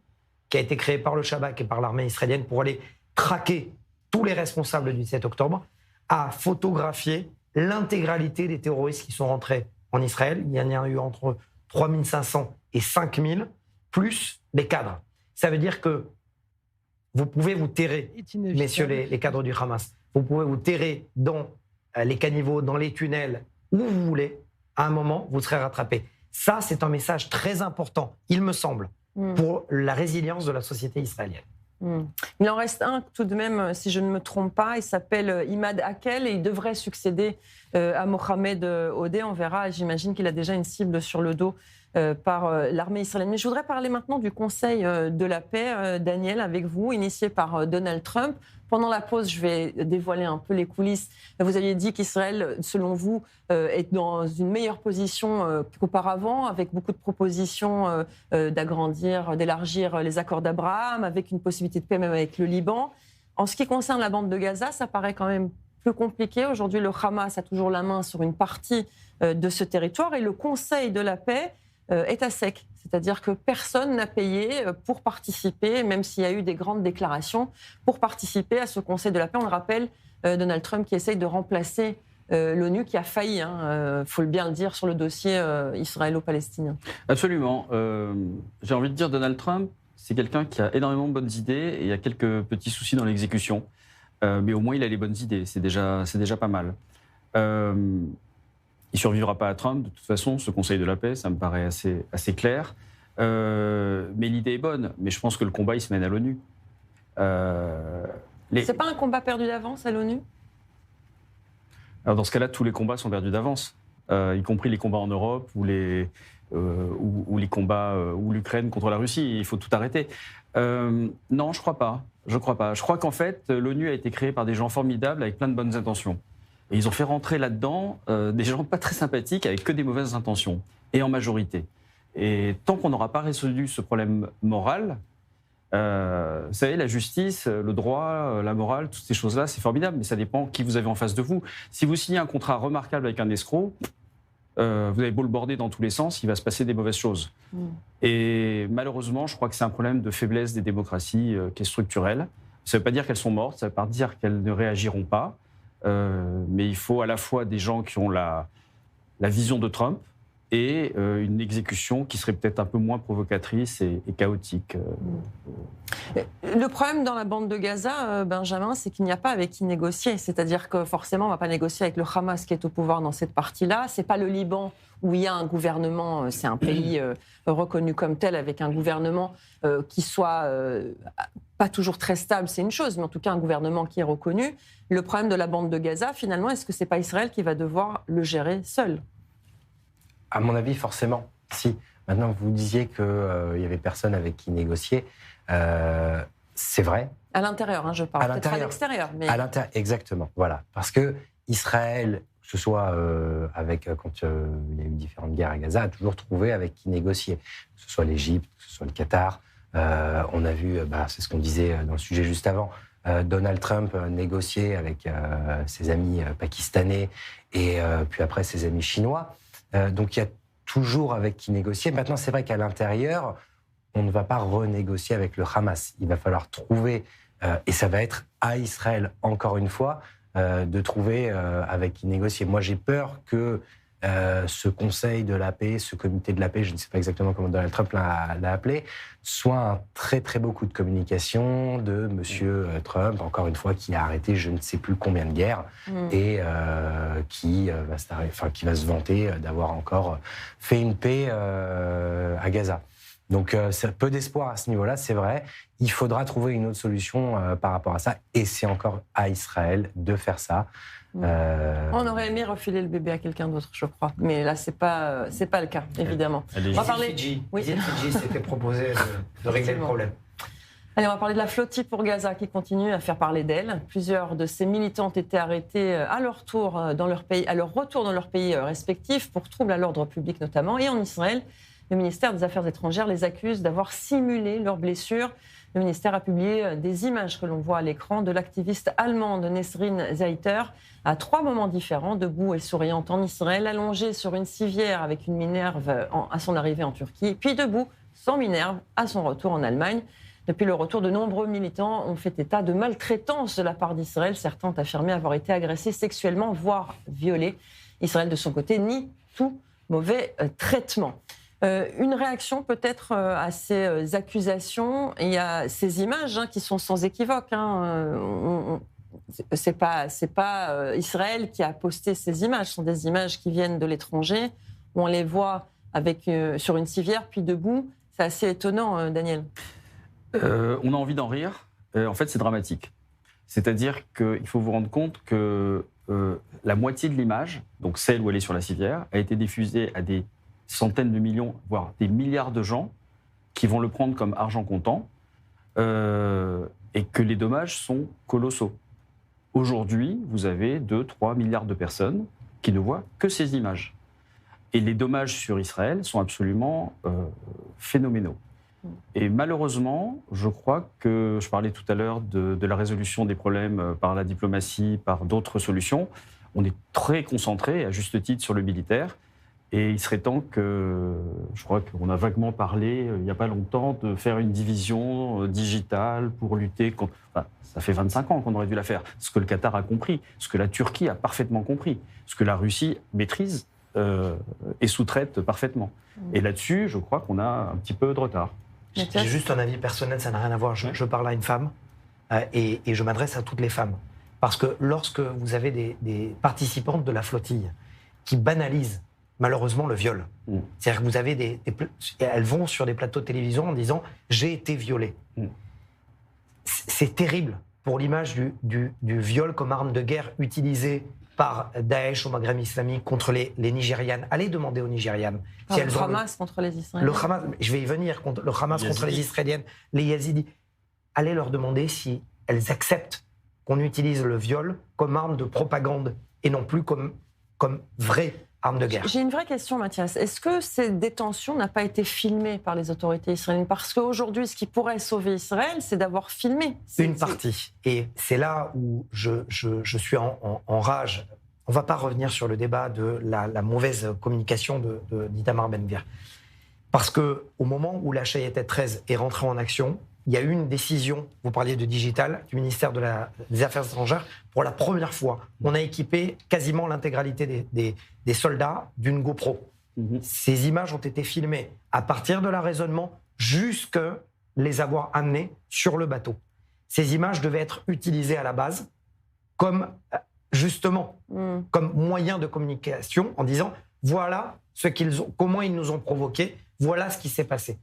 qui a été créée par le Shabak et par l'armée israélienne pour aller traquer tous les responsables du 7 octobre, a photographié l'intégralité des terroristes qui sont rentrés en Israël. Il y en a eu entre 3500 et 5000, plus les cadres. Ça veut dire que vous pouvez vous terrer, messieurs les cadres du Hamas. Vous pouvez vous terrer dans les caniveaux, dans les tunnels, où vous voulez. À un moment, vous serez rattrapés. Ça, c'est un message très important, il me semble, pour la résilience de la société israélienne. Il en reste un tout de même, si je ne me trompe pas. Il s'appelle Imad Hakel et il devrait succéder à Mohamed Odeh. On verra, j'imagine qu'il a déjà une cible sur le dos par l'armée israélienne. Mais je voudrais parler maintenant du Conseil de la paix, Daniel, avec vous, initié par Donald Trump. Pendant la pause, je vais dévoiler un peu les coulisses. Vous aviez dit qu'Israël, selon vous, est dans une meilleure position qu'auparavant, avec beaucoup de propositions d'agrandir, d'élargir les accords d'Abraham, avec une possibilité de paix même avec le Liban. En ce qui concerne la bande de Gaza, ça paraît quand même plus compliqué. Aujourd'hui, le Hamas a toujours la main sur une partie de ce territoire et le Conseil de la paix est à sec. C'est-à-dire que personne n'a payé pour participer, même s'il y a eu des grandes déclarations, pour participer à ce Conseil de la paix. On le rappelle, Donald Trump qui essaye de remplacer l'ONU, qui a failli, faut bien le dire, sur le dossier israélo-palestinien. Absolument. J'ai envie de dire, Donald Trump, c'est quelqu'un qui a énormément de bonnes idées et il y a quelques petits soucis dans l'exécution. Mais au moins, il a les bonnes idées. C'est déjà pas mal. Il ne survivra pas à Trump. De toute façon, ce Conseil de la paix, ça me paraît assez clair. Mais l'idée est bonne. Mais je pense que le combat, il se mène à l'ONU. C'est pas un combat perdu d'avance à l'ONU ? Alors dans ce cas-là, tous les combats sont perdus d'avance, y compris les combats en Europe ou les combats ou l'Ukraine contre la Russie. Il faut tout arrêter. Non, je crois pas. Je crois qu'en fait, l'ONU a été créée par des gens formidables avec plein de bonnes intentions. Et ils ont fait rentrer là-dedans des gens pas très sympathiques avec que des mauvaises intentions, et en majorité. Et tant qu'on n'aura pas résolu ce problème moral, vous savez, la justice, le droit, la morale, toutes ces choses-là, c'est formidable, mais ça dépend qui vous avez en face de vous. Si vous signez un contrat remarquable avec un escroc, vous avez beau le border dans tous les sens, il va se passer des mauvaises choses. Et malheureusement, je crois que c'est un problème de faiblesse des démocraties qui est structurel. Ça ne veut pas dire qu'elles sont mortes, ça ne veut pas dire qu'elles ne réagiront pas, mais il faut à la fois des gens qui ont la vision de Trump et une exécution qui serait peut-être un peu moins provocatrice et chaotique. Le problème dans la bande de Gaza, Benjamin, c'est qu'il n'y a pas avec qui négocier. C'est-à-dire que forcément, on ne va pas négocier avec le Hamas qui est au pouvoir dans cette partie-là. Ce n'est pas le Liban où il y a un gouvernement, c'est un pays reconnu comme tel, avec un gouvernement qui soit pas toujours très stable, c'est une chose, mais en tout cas un gouvernement qui est reconnu. Le problème de la bande de Gaza, finalement, est-ce que ce n'est pas Israël qui va devoir le gérer seul ? À mon avis, forcément, si. Maintenant, vous disiez qu'il n'y avait personne avec qui négocier. C'est vrai. À l'intérieur, je parle. Peut-être à l'extérieur. Mais... À l'intérieur, exactement. Voilà. Parce que Israël, que ce soit quand il y a eu différentes guerres à Gaza, a toujours trouvé avec qui négocier. Que ce soit l'Égypte, que ce soit le Qatar. On a vu, c'est ce qu'on disait dans le sujet juste avant, Donald Trump négocier avec ses amis pakistanais et puis après ses amis chinois. Donc il y a toujours avec qui négocier. Maintenant, c'est vrai qu'à l'intérieur, on ne va pas renégocier avec le Hamas. Il va falloir trouver, et ça va être à Israël, encore une fois, de trouver avec qui négocier. Moi, j'ai peur que ce conseil de la paix, ce comité de la paix, je ne sais pas exactement comment Donald Trump l'a appelé, soit un très très beau coup de communication de Monsieur Trump, encore une fois, qui a arrêté je ne sais plus combien de guerres et qui va se vanter d'avoir encore fait une paix à Gaza. Donc c'est peu d'espoir à ce niveau-là, c'est vrai. Il faudra trouver une autre solution par rapport à ça, et c'est encore à Israël de faire ça. On aurait aimé refiler le bébé à quelqu'un d'autre, je crois. Mais là, c'est pas le cas, évidemment. On va parler... Fidji s'était proposé de régler le problème. Allez, on va parler de la flottille pour Gaza qui continue à faire parler d'elle. Plusieurs de ses militants ont été arrêtés à leur retour dans leur pays respectifs pour troubles à l'ordre public notamment. Et en Israël, le ministère des Affaires étrangères les accuse d'avoir simulé leurs blessures. Le ministère a publié des images que l'on voit à l'écran de l'activiste allemande Nesrin Zeiter à 3 moments différents, debout et souriante en Israël, allongée sur une civière avec une minerve à son arrivée en Turquie, puis debout, sans minerve, à son retour en Allemagne. Depuis le retour, de nombreux militants ont fait état de maltraitance de la part d'Israël. Certains ont affirmé avoir été agressés sexuellement, voire violés. Israël, de son côté, nie tout mauvais traitement. Une réaction peut-être à ces accusations. Il y a ces images qui sont sans équivoque. C'est pas Israël qui a posté ces images. Ce sont des images qui viennent de l'étranger, où on les voit sur une civière, puis debout. C'est assez étonnant, Daniel. On a envie d'en rire. En fait, c'est dramatique. C'est-à-dire qu'il faut vous rendre compte que la moitié de l'image, donc celle où elle est sur la civière, a été diffusée à des centaines de millions, voire des milliards de gens qui vont le prendre comme argent comptant et que les dommages sont colossaux. Aujourd'hui, vous avez 2-3 milliards de personnes qui ne voient que ces images. Et les dommages sur Israël sont absolument phénoménaux. Et malheureusement, je crois que, je parlais tout à l'heure de la résolution des problèmes par la diplomatie, par d'autres solutions, on est très concentré, à juste titre, sur le militaire. Et il serait temps que, je crois qu'on a vaguement parlé il n'y a pas longtemps, de faire une division digitale pour lutter contre... Enfin, ça fait 25 ans qu'on aurait dû la faire. Ce que le Qatar a compris, ce que la Turquie a parfaitement compris, ce que la Russie maîtrise et sous-traite parfaitement. Et là-dessus, je crois qu'on a un petit peu de retard. J'ai juste un avis personnel, ça n'a rien à voir. Je parle à une femme et je m'adresse à toutes les femmes. Parce que lorsque vous avez des participantes de la flottille qui banalisent malheureusement le viol. C'est-à-dire que vous avez elles vont sur des plateaux de télévision en disant « j'ai été violée ». C'est terrible pour l'image du viol comme arme de guerre utilisée par Daesh au Maghreb islamique contre les Nigérianes. Allez demander aux Nigérianes. Si le Hamas contre les Israéliens. Le Hamas, je vais y venir, le Hamas contre les Israéliennes, les Yazidis. Allez leur demander si elles acceptent qu'on utilise le viol comme arme de propagande et non plus comme vraie arme de guerre. J'ai une vraie question, Mathias. Est-ce que cette détention n'a pas été filmée par les autorités israéliennes ? Parce qu'aujourd'hui, ce qui pourrait sauver Israël, c'est d'avoir filmé. Une partie. Et c'est là où je suis en rage on ne va pas revenir sur le débat de la mauvaise communication d'Itamar Ben-Gvir. Parce qu'au moment où la Chayatet 13 est rentrée en action, il y a eu une décision, vous parliez de digital, du ministère des Affaires étrangères. Pour la première fois, on a équipé quasiment l'intégralité des soldats d'une GoPro. Ces images ont été filmées à partir de l'arraisonnement jusqu'à les avoir amenées sur le bateau. Ces images devaient être utilisées à la base comme, justement, comme moyen de communication en disant voilà comment ils nous ont provoqués, voilà ce qui s'est passé.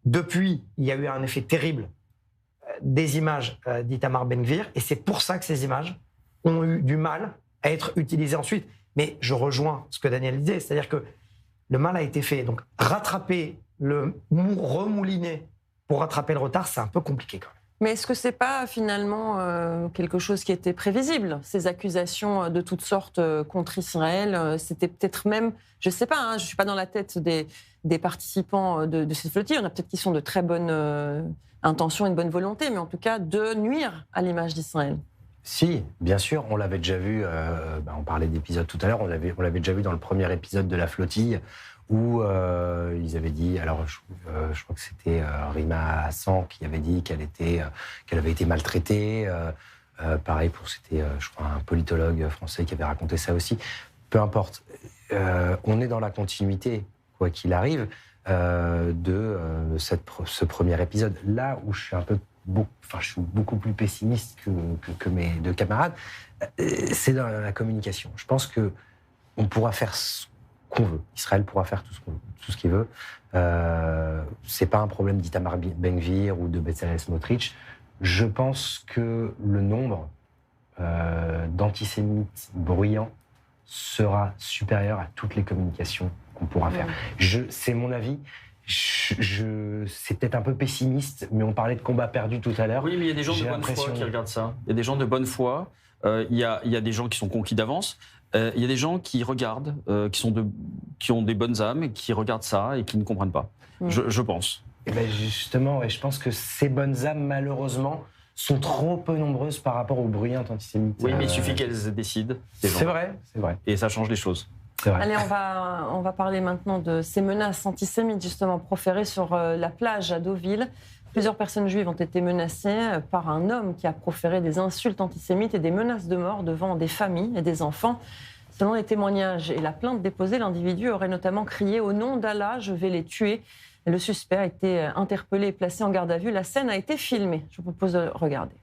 Depuis, il y a eu un effet terrible des images d'Itamar Ben-Gvir et c'est pour ça que ces images ont eu du mal à être utilisées ensuite. Mais je rejoins ce que Daniel disait, c'est-à-dire que le mal a été fait. Donc rattraper remouliner pour rattraper le retard, c'est un peu compliqué quand même. Mais est-ce que c'est pas finalement quelque chose qui était prévisible, ces accusations de toutes sortes contre Israël? C'était peut-être même, je ne sais pas, je ne suis pas dans la tête des participants de cette flottille. On a peut-être qui sont de très bonnes intentions et de bonne volonté, mais en tout cas de nuire à l'image d'Israël. Si, bien sûr, on l'avait déjà vu, on parlait d'épisodes tout à l'heure, on l'avait déjà vu dans le premier épisode de la flottille, où ils avaient dit, alors je crois que c'était Rima Hassan qui avait dit qu'elle avait été maltraitée. Pareil, c'était, je crois, un politologue français qui avait raconté ça aussi. Peu importe, on est dans la continuité, quoi qu'il arrive, de ce premier épisode. Là où je suis beaucoup plus pessimiste que mes deux camarades, c'est dans la communication. Je pense qu'on pourra faire ce qu'on veut. Israël pourra faire tout ce qu'il veut. C'est pas un problème d'Itamar Ben-Gvir ou de Bezalel Smotrich. Je pense que le nombre d'antisémites bruyants sera supérieur à toutes les communications qu'on pourra faire. C'est mon avis. C'est peut-être un peu pessimiste, mais on parlait de combat perdu tout à l'heure. Oui, mais il y a des gens de bonne foi qui regardent ça. Il y a des gens de bonne foi. Il y a des gens qui sont conquis d'avance. Il y a des gens qui regardent, qui ont des bonnes âmes, et qui regardent ça et qui ne comprennent pas. Je pense. Et ben justement, je pense que ces bonnes âmes, malheureusement, sont trop peu nombreuses par rapport aux bruyantes antisémites. Oui, mais il suffit qu'elles décident. C'est vrai. Et ça change les choses. Allez, on va parler maintenant de ces menaces antisémites justement proférées sur la plage à Deauville. Plusieurs personnes juives ont été menacées par un homme qui a proféré des insultes antisémites et des menaces de mort devant des familles et des enfants. Selon les témoignages et la plainte déposée, l'individu aurait notamment crié « Au nom d'Allah, je vais les tuer ». Le suspect a été interpellé et placé en garde à vue. La scène a été filmée. Je vous propose de regarder.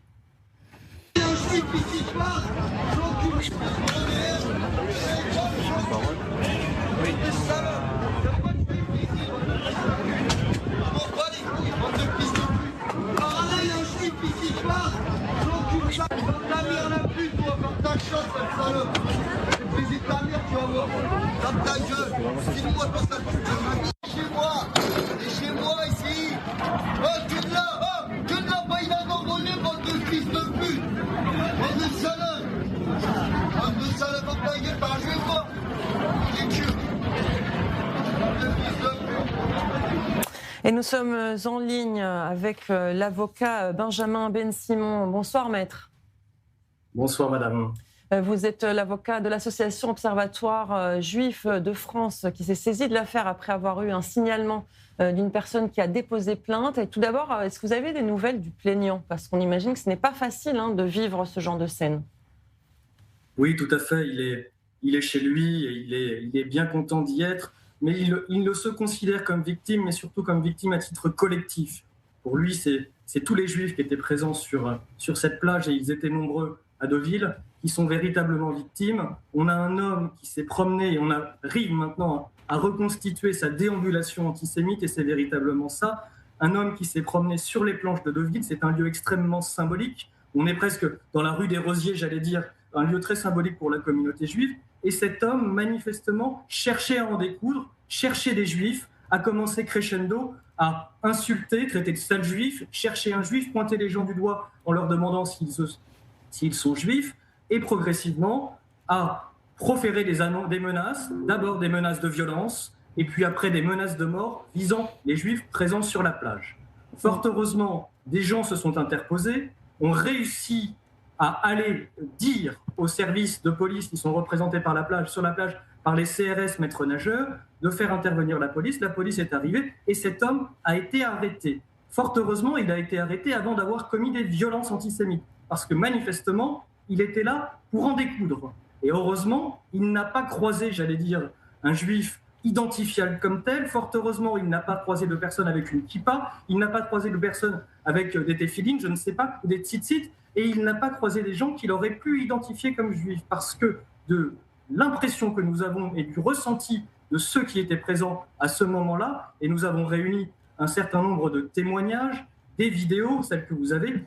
Chez moi ici. Oh, tu l'as, pas il a envolé, bande de fils de pute. Bande de salade. Bande de salade, bande de gueule, par chez moi. J'ai tué. Bande de fils de pute. Et nous sommes en ligne avec l'avocat Benjamin Ben-Simon. Bonsoir, maître. Bonsoir, madame. Vous êtes l'avocat de l'association Observatoire Juif de France qui s'est saisi de l'affaire après avoir eu un signalement d'une personne qui a déposé plainte. Et tout d'abord, est-ce que vous avez des nouvelles du plaignant? Parce qu'on imagine que ce n'est pas facile de vivre ce genre de scène. Oui, tout à fait. Il est chez lui et il est bien content d'y être. Mais il ne se considère comme victime, mais surtout comme victime à titre collectif. Pour lui, c'est tous les Juifs qui étaient présents sur cette plage, et ils étaient nombreux à Deauville, qui sont véritablement victimes. On a un homme qui s'est promené, et on arrive maintenant à reconstituer sa déambulation antisémite, et c'est véritablement ça. Un homme qui s'est promené sur les planches de Deauville, c'est un lieu extrêmement symbolique. On est presque dans la rue des Rosiers, j'allais dire, un lieu très symbolique pour la communauté juive. Et cet homme, manifestement, cherchait à en découdre, cherchait des Juifs, a commencé crescendo à insulter, traiter de sales Juifs, chercher un Juif, pointer les gens du doigt en leur demandant s'ils sont Juifs, et progressivement à proférer des menaces, d'abord des menaces de violence, et puis après des menaces de mort visant les Juifs présents sur la plage. Fort heureusement, des gens se sont interposés, ont réussi à aller dire aux services de police qui sont représentés sur la plage par les CRS maîtres nageurs de faire intervenir la police. La police est arrivée et cet homme a été arrêté. Fort heureusement, il a été arrêté avant d'avoir commis des violences antisémites, parce que manifestement, il était là pour en découdre. Et heureusement, il n'a pas croisé, j'allais dire, un juif identifiable comme tel. Fort heureusement, il n'a pas croisé de personnes avec une kippa, il n'a pas croisé de personnes avec des téphilines, je ne sais pas, ou des tzitzit, et il n'a pas croisé des gens qu'il aurait pu identifier comme juifs, parce que de l'impression que nous avons et du ressenti de ceux qui étaient présents à ce moment-là, et nous avons réuni un certain nombre de témoignages, des vidéos, celles que vous avez,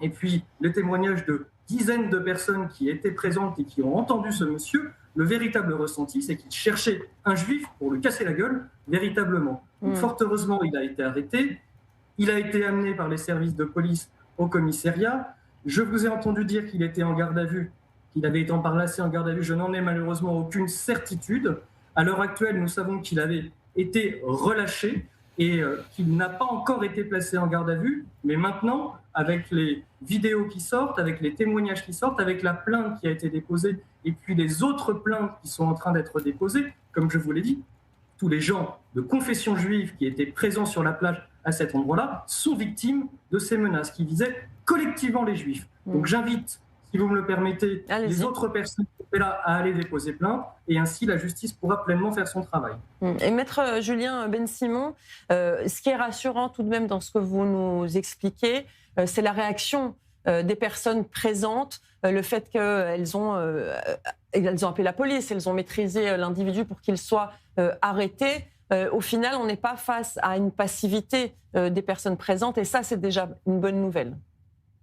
et puis les témoignages de dizaines de personnes qui étaient présentes et qui ont entendu ce monsieur, le véritable ressenti, c'est qu'il cherchait un juif pour lui casser la gueule, véritablement. Donc, fort heureusement, il a été arrêté, il a été amené par les services de police au commissariat. Je vous ai entendu dire qu'il était en garde à vue, qu'il avait été placé en garde à vue. Je n'en ai malheureusement aucune certitude. À l'heure actuelle, nous savons qu'il avait été relâché et qu'il n'a pas encore été placé en garde à vue. Mais maintenant, avec les vidéos qui sortent, avec les témoignages qui sortent, avec la plainte qui a été déposée et puis les autres plaintes qui sont en train d'être déposées, comme je vous l'ai dit, tous les gens de confession juive qui étaient présents sur la plage à cet endroit-là sont victimes de ces menaces qui visaient collectivement les juifs. Donc j'invite, si vous me le permettez, les autres personnes qui étaient là à aller déposer plainte et ainsi la justice pourra pleinement faire son travail. Et Maître Julien Ben-Simon, ce qui est rassurant tout de même dans ce que vous nous expliquez, c'est la réaction des personnes présentes, le fait qu'elles ont appelé la police, elles ont maîtrisé l'individu pour qu'il soit arrêté. Au final, on n'est pas face à une passivité des personnes présentes et ça, c'est déjà une bonne nouvelle.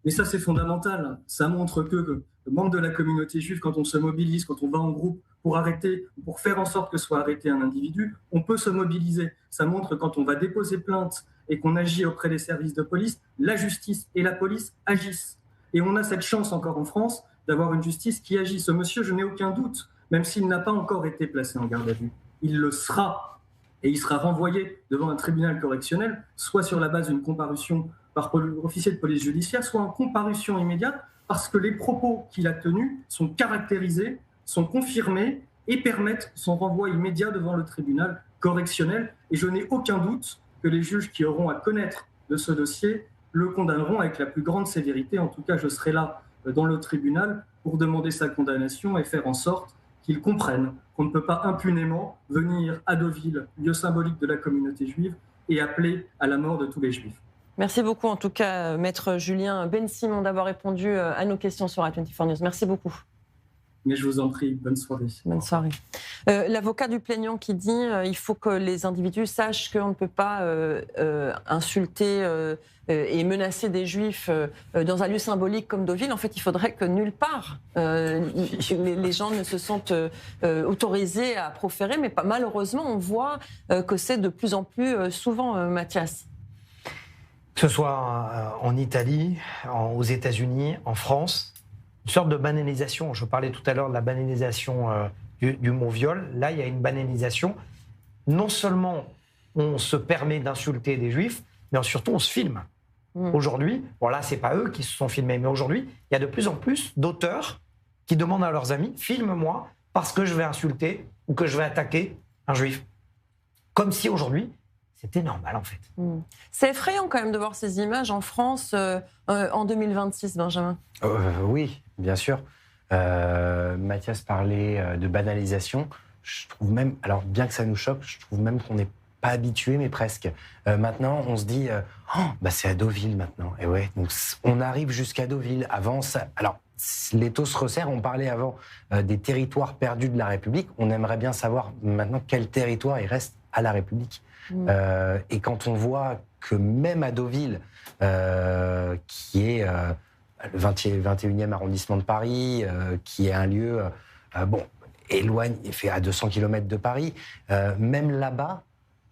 Mais ça, c'est fondamental. Ça montre que le membre de la communauté juive, quand on se mobilise, quand on va en groupe pour arrêter, pour faire en sorte que soit arrêté un individu, on peut se mobiliser. Ça montre que quand on va déposer plainte et qu'on agit auprès des services de police, la justice et la police agissent. Et on a cette chance encore en France d'avoir une justice qui agit. Ce monsieur, je n'ai aucun doute, même s'il n'a pas encore été placé en garde à vue, il le sera. Et il sera renvoyé devant un tribunal correctionnel, soit sur la base d'une comparution par officier de police judiciaire, soit en comparution immédiate, parce que les propos qu'il a tenus sont caractérisés, sont confirmés et permettent son renvoi immédiat devant le tribunal correctionnel. Et je n'ai aucun doute que les juges qui auront à connaître de ce dossier le condamneront avec la plus grande sévérité. En tout cas, je serai là dans le tribunal pour demander sa condamnation et faire en sorte qu'ils comprennent qu'on ne peut pas impunément venir à Deauville, lieu symbolique de la communauté juive, et appeler à la mort de tous les juifs. Merci beaucoup en tout cas, Maître Julien Ben-Simon, d'avoir répondu à nos questions sur A24 News. Merci beaucoup. Mais je vous en prie, bonne soirée. Bonne soirée. L'avocat du plaignant qui dit il faut que les individus sachent qu'on ne peut pas insulter et menacer des juifs dans un lieu symbolique comme Deauville. En fait, il faudrait que nulle part les gens ne se sentent autorisés à proférer, mais malheureusement, on voit que c'est de plus en plus souvent, Mathias. Que ce soit en Italie, aux États-Unis, en France, une sorte de banalisation. Je parlais tout à l'heure de la banalisation du mot viol. Là, il y a une banalisation. Non seulement on se permet d'insulter des juifs, mais surtout on se filme. Aujourd'hui, bon là, c'est pas eux qui se sont filmés, mais aujourd'hui, il y a de plus en plus d'auteurs qui demandent à leurs amis « filme-moi parce que je vais insulter ou que je vais attaquer un juif ». Comme si aujourd'hui, c'était normal, en fait. C'est effrayant quand même de voir ces images en France en 2026, Benjamin. Oui, bien sûr. Mathias parlait de banalisation. Je trouve même, alors bien que ça nous choque, je trouve même qu'on n'est pas habitué, mais presque. Maintenant, on se dit, c'est à Deauville maintenant. Et ouais, donc on arrive jusqu'à Deauville. Avant, ça, alors les taux se resserrent. On parlait avant des territoires perdus de la République. On aimerait bien savoir maintenant quel territoire il reste à la République. Et quand on voit que même à Deauville, qui est le 21e arrondissement de Paris, qui est un lieu fait à 200 km de Paris, même là-bas,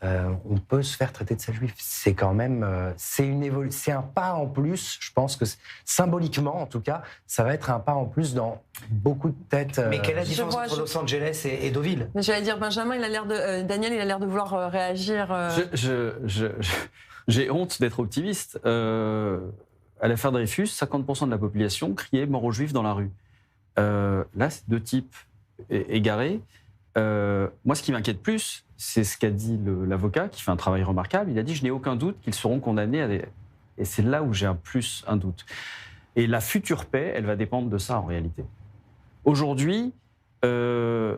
on peut se faire traiter de sale juif. C'est quand même, c'est un pas en plus. Je pense que symboliquement, en tout cas, ça va être un pas en plus dans beaucoup de têtes. Mais quelle est la différence entre Los Angeles et Deauville? J'allais dire Benjamin, Daniel, il a l'air de vouloir réagir. J'ai honte d'être optimiste. à l'affaire Dreyfus, 50% de la population criait mort aux Juifs dans la rue. Là, c'est 2 types égarés. Moi, ce qui m'inquiète plus, c'est ce qu'a dit l'avocat, qui fait un travail remarquable. Il a dit « Je n'ai aucun doute qu'ils seront condamnés ». Et c'est là où j'ai un doute. Et la future paix, elle va dépendre de ça, en réalité. Aujourd'hui, on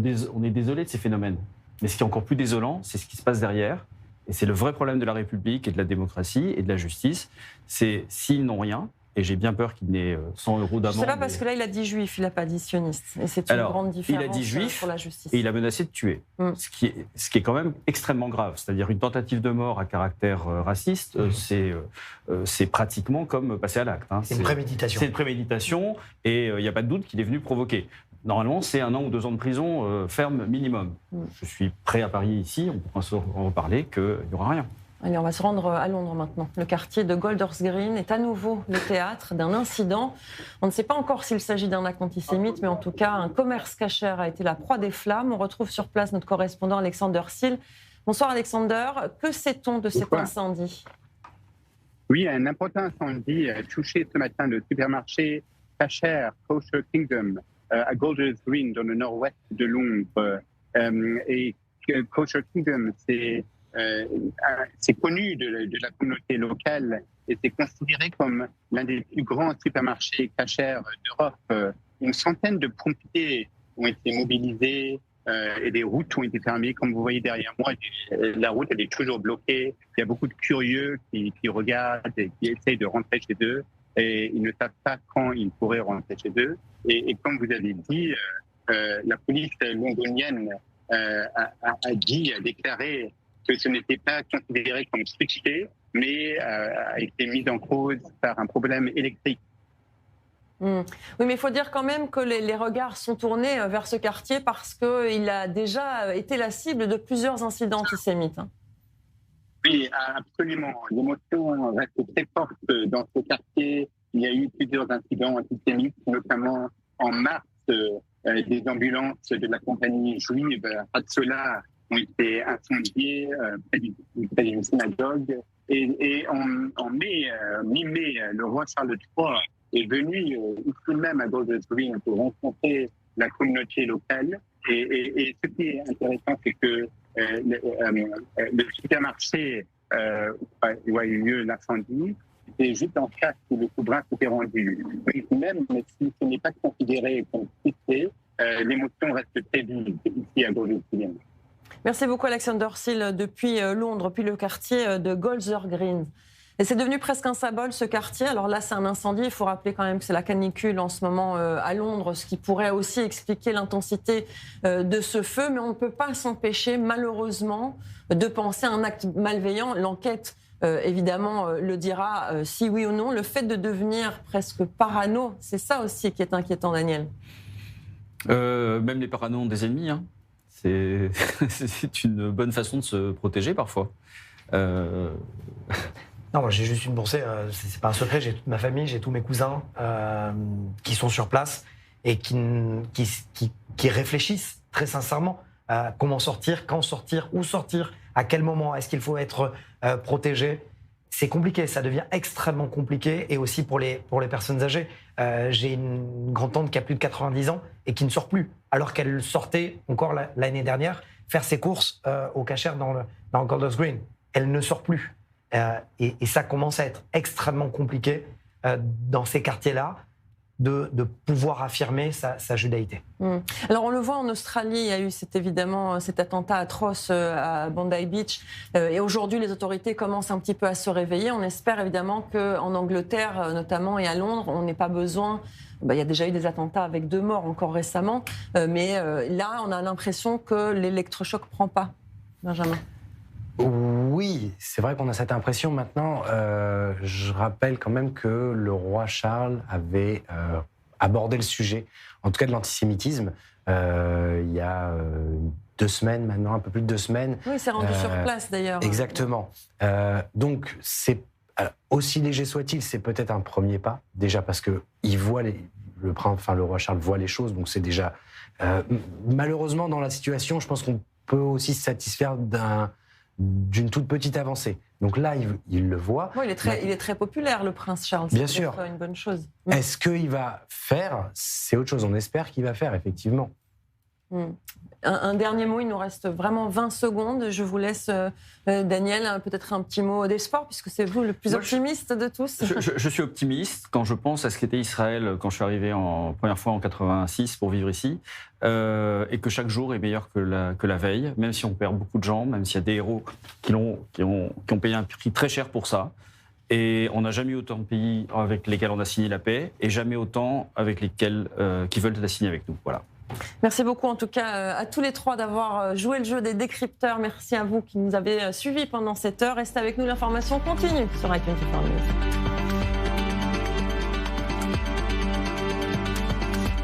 est désolé de ces phénomènes. Mais ce qui est encore plus désolant, c'est ce qui se passe derrière. Et c'est le vrai problème de la République et de la démocratie et de la justice. C'est s'ils n'ont rien, et j'ai bien peur qu'il n'ait 100 € d'amende. C'est pas parce que là, il a dit juif, il n'a pas dit sioniste. Et c'est une grande différence. Il a dit juif pour la justice. Et il a menacé de tuer. Ce qui est quand même extrêmement grave. C'est-à-dire une tentative de mort à caractère raciste, c'est pratiquement comme passer à l'acte. Hein. C'est une préméditation. C'est une préméditation et il n'y a pas de doute qu'il est venu provoquer. Normalement, c'est 1 an ou 2 ans de prison ferme minimum. Je suis prêt à parier ici, on pourra en reparler, qu'il n'y aura rien. Allez, on va se rendre à Londres maintenant. Le quartier de Golders Green est à nouveau le théâtre d'un incident. On ne sait pas encore s'il s'agit d'un acte antisémite, mais en tout cas, un commerce cachère a été la proie des flammes. On retrouve sur place notre correspondant Alexander Seal. Bonsoir Alexander, que sait-on de cet incendie ? Oui, un important incendie a touché ce matin le supermarché cachère Kosher Kingdom à Golders Green, dans le nord-ouest de Londres. Et Kosher Kingdom, c'est connu de la communauté locale et c'est considéré comme l'un des plus grands supermarchés cachers d'Europe. Une centaine de pompiers ont été mobilisés et des routes ont été fermées. Comme vous voyez derrière moi, la route elle est toujours bloquée. Il y a beaucoup de curieux qui regardent et qui essayent de rentrer chez eux et ils ne savent pas quand ils pourraient rentrer chez eux. Et comme vous avez dit, la police londonienne a déclaré que ce n'était pas considéré comme suspect, mais a été mis en cause par un problème électrique. Oui, mais il faut dire quand même que les regards sont tournés vers ce quartier parce qu'il a déjà été la cible de plusieurs incidents antisémites. Oui, absolument. L'émotion reste très forte dans ce quartier. Il y a eu plusieurs incidents antisémites, notamment en mars, des ambulances de la compagnie juive Hatzolah ont été incendiées près d'une synagogue. Et en mi-mai, le roi Charles III est venu ici même à Golders Green pour rencontrer la communauté locale. Et ce qui est intéressant, c'est que le supermarché où a eu lieu l'incendie, c'était juste en face où le souverain s'était rendu. Même si ce n'est pas considéré comme suspect, l'émotion reste très vive ici à Golders Green. Merci beaucoup Alexander Seal depuis Londres, puis le quartier de Golders Green. Et c'est devenu presque un symbole ce quartier. Alors là, c'est un incendie. Il faut rappeler quand même que c'est la canicule en ce moment à Londres, ce qui pourrait aussi expliquer l'intensité de ce feu. Mais on ne peut pas s'empêcher, malheureusement, de penser à un acte malveillant. L'enquête, évidemment, le dira si oui ou non. Le fait de devenir presque parano, c'est ça aussi qui est inquiétant, Daniel. Même les paranos ont des ennemis, hein. C'est une bonne façon de se protéger parfois. Non, moi j'ai juste une pensée, c'est pas un secret, j'ai toute ma famille, j'ai tous mes cousins qui sont sur place et qui réfléchissent très sincèrement à comment sortir, quand sortir, où sortir, à quel moment, est-ce qu'il faut être protégé. C'est compliqué, ça devient extrêmement compliqué et aussi pour les personnes âgées. J'ai une grand-tante qui a plus de 90 ans et qui ne sort plus, alors qu'elle sortait encore l'année dernière faire ses courses au cachère dans Golders Green. Elle ne sort plus. Et ça commence à être extrêmement compliqué dans ces quartiers-là de pouvoir affirmer sa judaïté. Alors on le voit en Australie, il y a eu évidemment cet attentat atroce à Bondi Beach et aujourd'hui les autorités commencent un petit peu à se réveiller. On espère évidemment qu'en Angleterre notamment et à Londres, on n'ait pas besoin... il y a déjà eu des attentats avec 2 morts encore récemment, mais là on a l'impression que l'électrochoc ne prend pas. Benjamin. Oui, c'est vrai qu'on a cette impression maintenant. Je rappelle quand même que le roi Charles avait abordé le sujet, en tout cas de l'antisémitisme, il y a 2 semaines maintenant, un peu plus de 2 semaines. Oui, il s'est rendu sur place d'ailleurs. Exactement. Donc, c'est aussi léger soit-il, c'est peut-être un premier pas, déjà parce que le roi Charles voit les choses, donc c'est déjà... malheureusement, dans la situation, je pense qu'on peut aussi se satisfaire d'une toute petite avancée. Donc là, il le voit. Oui, il est très populaire, le prince Charles. Bien sûr. C'est une bonne chose. Est-ce qu'il va faire? C'est autre chose. On espère qu'il va faire, effectivement. Un dernier mot, il nous reste vraiment 20 secondes. Je vous laisse, Daniel, peut-être un petit mot d'espoir, puisque c'est vous le plus optimiste de tous. Je suis optimiste quand je pense à ce qu'était Israël quand je suis arrivé première fois en 86 pour vivre ici, et que chaque jour est meilleur que la veille, même si on perd beaucoup de gens, même s'il y a des héros qui ont payé un prix très cher pour ça. Et on n'a jamais eu autant de pays avec lesquels on a signé la paix, et jamais autant avec lesquels qui veulent la signer avec nous. Voilà. Merci beaucoup en tout cas à tous les trois d'avoir joué le jeu des décrypteurs. Merci à vous qui nous avez suivis pendant cette heure. Restez avec nous, l'information continue sur i24 News.